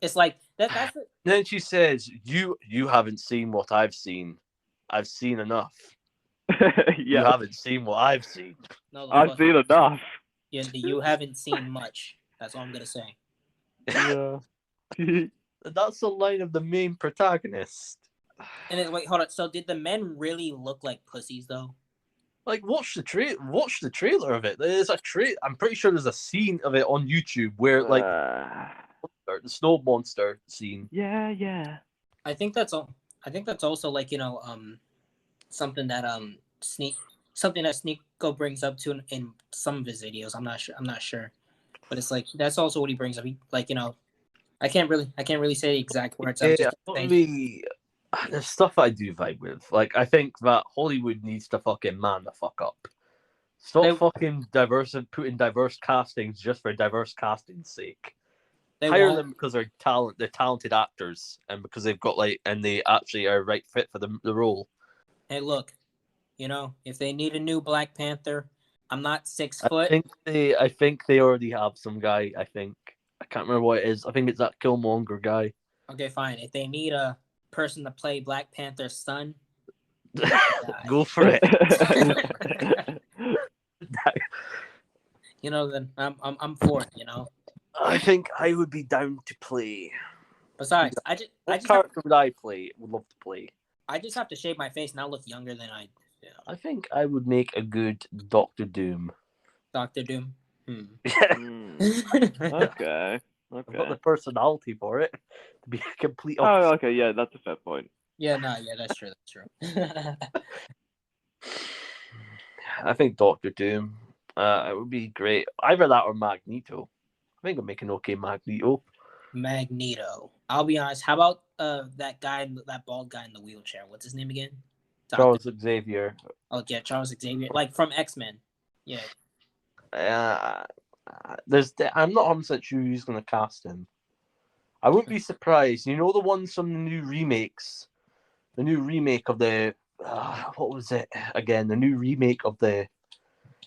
It's like that's it. Then she says, "You haven't seen what I've seen. I've seen enough. You Yeah, haven't seen what I've seen." No, I've seen enough. you haven't seen much. That's all I'm gonna say. Yeah. That's the line of the main protagonist. And then wait, hold on. So did the men really look like pussies though? Like, watch the trailer of it. There's a I'm pretty sure there's a scene of it on YouTube where, like, the snow monster scene. yeah. I think that's all. I think that's also like something that Sneeko brings up to in some of his videos. I'm not sure, but it's like that's also what he brings up. He, like I can't really say the exact words. I'm just saying. There's stuff I do vibe with. Like, I think that Hollywood needs to fucking man the fuck up. Stop fucking putting diverse castings just for diverse casting's sake. Hire them because they're talented actors, and because they've got and they actually are right fit for the role. Hey, look, if they need a new Black Panther, I'm not 6 foot. I think they already have some guy. I can't remember what it is. I think it's that Killmonger guy. Okay, fine. If they need a person to play Black Panther's son, go for it. Then I'm for it. I think I would be down to play. Besides, what character would I play? Would love to play. I just have to shave my face and I'll look younger than I. I think I would make a good Doctor Doom. Doctor Doom. Okay. I've got the personality for it to be a complete. Oh, okay. Yeah, that's a fair point. Yeah, that's true. I think Doctor Doom. It would be great. Either that or Magneto. I think I'd make an okay Magneto. Magneto. I'll be honest. How about that bald guy in the wheelchair? What's his name again? Charles Xavier. Oh yeah, Charles Xavier, like from X-Men. Yeah. I'm not 100% sure who's going to cast him. I wouldn't be surprised. You know the ones from the new remakes? The new remake of the... what was it again? The new remake of the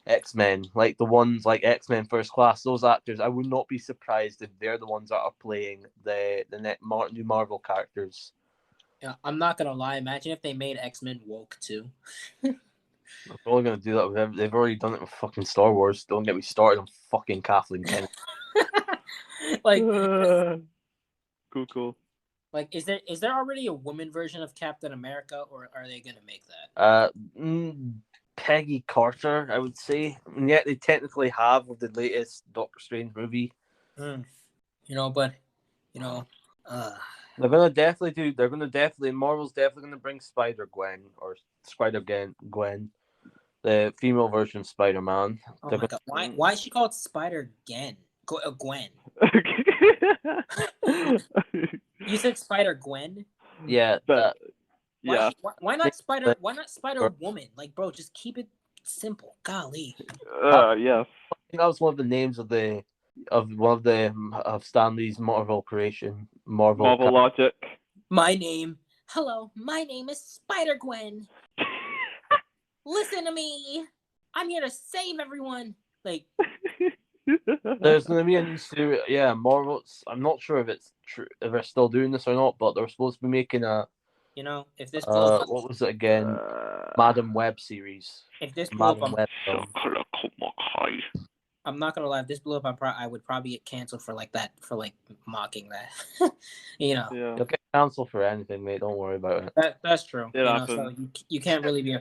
X-Men. Like the ones like X-Men First Class. Those actors, I would not be surprised if they're the ones that are playing the new Marvel characters. Yeah, I'm not going to lie. Imagine if they made X-Men woke too. They're probably going to do that with everything. They've already done it with fucking Star Wars. Don't get me started on fucking Kathleen Kennedy. Like, cool. Like, is there already a woman version of Captain America, or are they going to make that? Peggy Carter, I would say. And yet they technically have with the latest Doctor Strange movie. They're gonna definitely Marvel's definitely gonna bring Spider-Gwen, the female version of Spider-Man. Oh my God. Why is she called Spider-Gwen? Gwen. You said Spider-Gwen? Yeah. Yeah. Why not Spider-Woman? Like, bro, just keep it simple. Golly. Yeah. I think that was one of the names of Stan Lee's Marvel creation. Marvel Logic. My name is Spider-Gwen. Listen to me. I'm here to save everyone. Like, there's going to be a new series. Yeah, Marvel. I'm not sure if it's true, if they're still doing this or not, but they're supposed to be making a. If this blows what was it again? Madam Web series. If this blew up, I'm not gonna lie. If this blew up, I would probably get canceled for mocking that. Yeah. You'll get canceled for anything, mate. Don't worry about it. That's true. So you can't really be.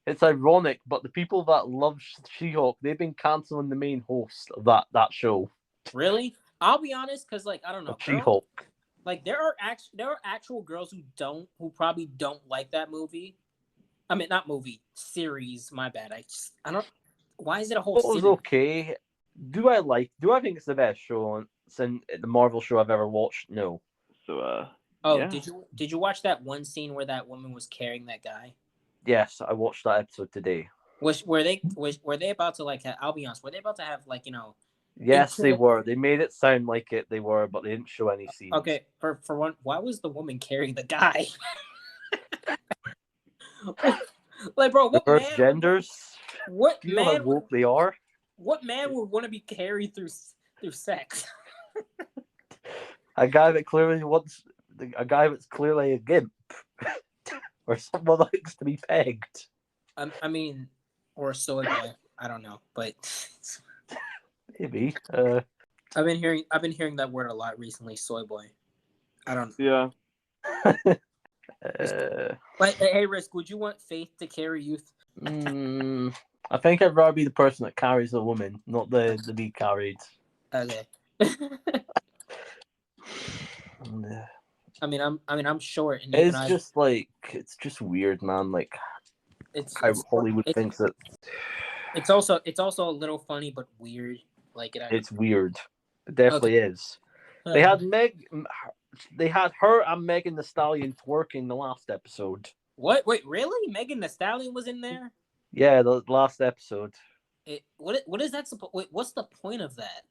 It's ironic, but the people that love She-Hulk, they've been canceling the main host of that show. Really? I'll be honest, because I don't know. She-Hulk. Like there are actual girls who probably don't like that movie. I mean, not movie, series. My bad. I don't. Why is it a whole series? It was okay. Do I think it's the best show since the Marvel show I've ever watched? No. So yeah. Did you watch that one scene where that woman was carrying that guy? Yes, I watched that episode today. were they about to like have, I'll be honest, were they about to have like, you know, Yes, they intimate- were. They made it sound like it. They were, but they didn't show any scenes. Okay, for one, why was the woman carrying the guy? Like, bro, what Reverse man? genders. What Do you know how man? woke they are? What man would want to be carried through sex? A guy that clearly wants, a guy that's clearly a gimp, or someone that likes to be pegged. I mean, or a soy boy. I don't know, but Maybe. I've been hearing that word a lot recently. Soy boy. I don't. Yeah. But hey, Risk, would you want Faith to carry you? I think I'd rather be the person that carries the woman, not the be carried. Okay. Yeah. I'm short, and It's just like, it's just weird, man. Like how Hollywood thinks that it's also a little funny but weird. Like it's weird. It definitely is. They had her and Megan Thee Stallion twerking the last episode. what? Wait, really? Megan Thee Stallion was in there? Yeah, the last episode. What is that? Wait, what's the point of that?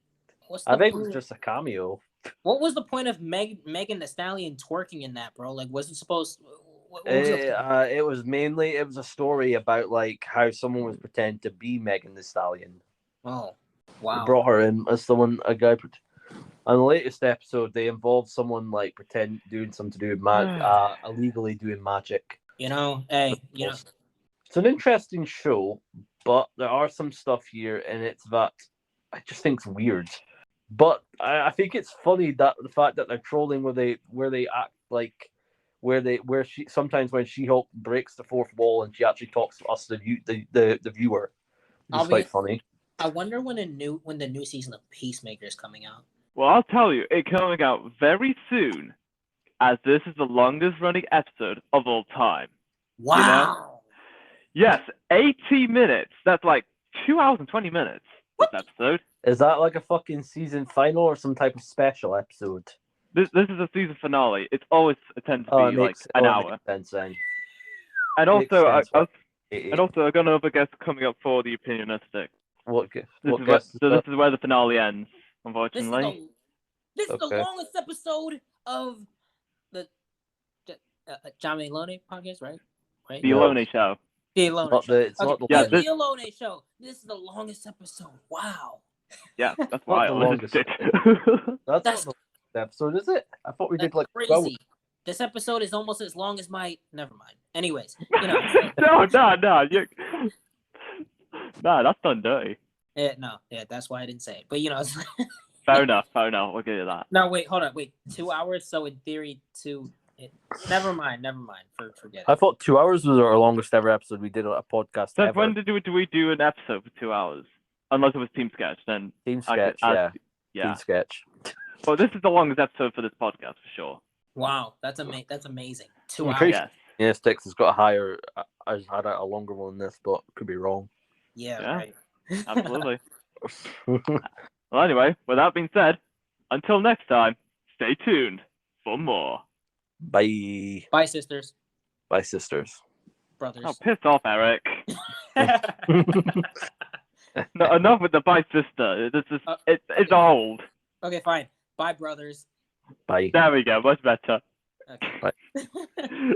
I think it was just a cameo. What was the point of Megan Thee Stallion twerking in that, bro? Like, was it supposed? What was It was mainly a story about like how someone was pretending to be Megan Thee Stallion. Oh, They wow. brought her in as a guy. On the latest episode, they involved someone like doing something to do with illegally doing magic. You know, hey, you know, It's an interesting show, but there are some stuff here in it that I just think's weird. But I think it's funny that the fact that they're trolling where they act like where she sometimes when She-Hulk breaks the fourth wall and she actually talks to us, the viewer. It's quite funny. I wonder when the new season of Peacemaker is coming out. Well, I'll tell you, it's coming out very soon, as this is the longest running episode of all time. Wow. Yes, 80 minutes. That's like 2 hours and 20 minutes. This episode. Is that like a fucking season final or some type of special episode? This is a season finale. It's always tends to be like an hour. Makes sense then. And also, Makes sense, I got another guest coming up for the opinionistic. This This is where the finale ends, unfortunately. This is the Okay. longest episode of the John Maloney podcast, right? Right. The Alone Show. The Alone Not Show. the, it's not the Yeah, longest. The Alone Show. This is the longest episode. Wow. Yeah, that's Not why I the longest longest. it. That's That's- not the episode, is it? I thought we That's did like crazy. 12. This episode is almost as long as my. Never mind. Anyways, you know. No. Nah, that's done dirty. Yeah, that's why I didn't say it. But you know, it's Fair enough. We'll give you that. no, wait, hold on, wait, 2 hours. So in theory, never mind. Forget it. I thought 2 hours was our longest ever episode we did on a podcast So ever. when did we do an episode for 2 hours? Unless it was Team Sketch, then Team I could sketch, add- yeah. yeah. Team sketch. Well, this is the longest episode for this podcast for sure. Wow, that's amazing. 2 I'm hours. pretty- Yes. Yeah, Sticks has got a higher. I had a longer one than this, but could be wrong. Yeah, Yeah. right. Absolutely. Well, anyway, with that being said, until next time, stay tuned for more. Bye. Bye, sisters, Bye, sisters. brothers. Oh, piss off, Eric. No, enough with the bye, sister. It's old. Okay, fine. Bye, brothers. Bye. There we go. Much better. Okay. Bye.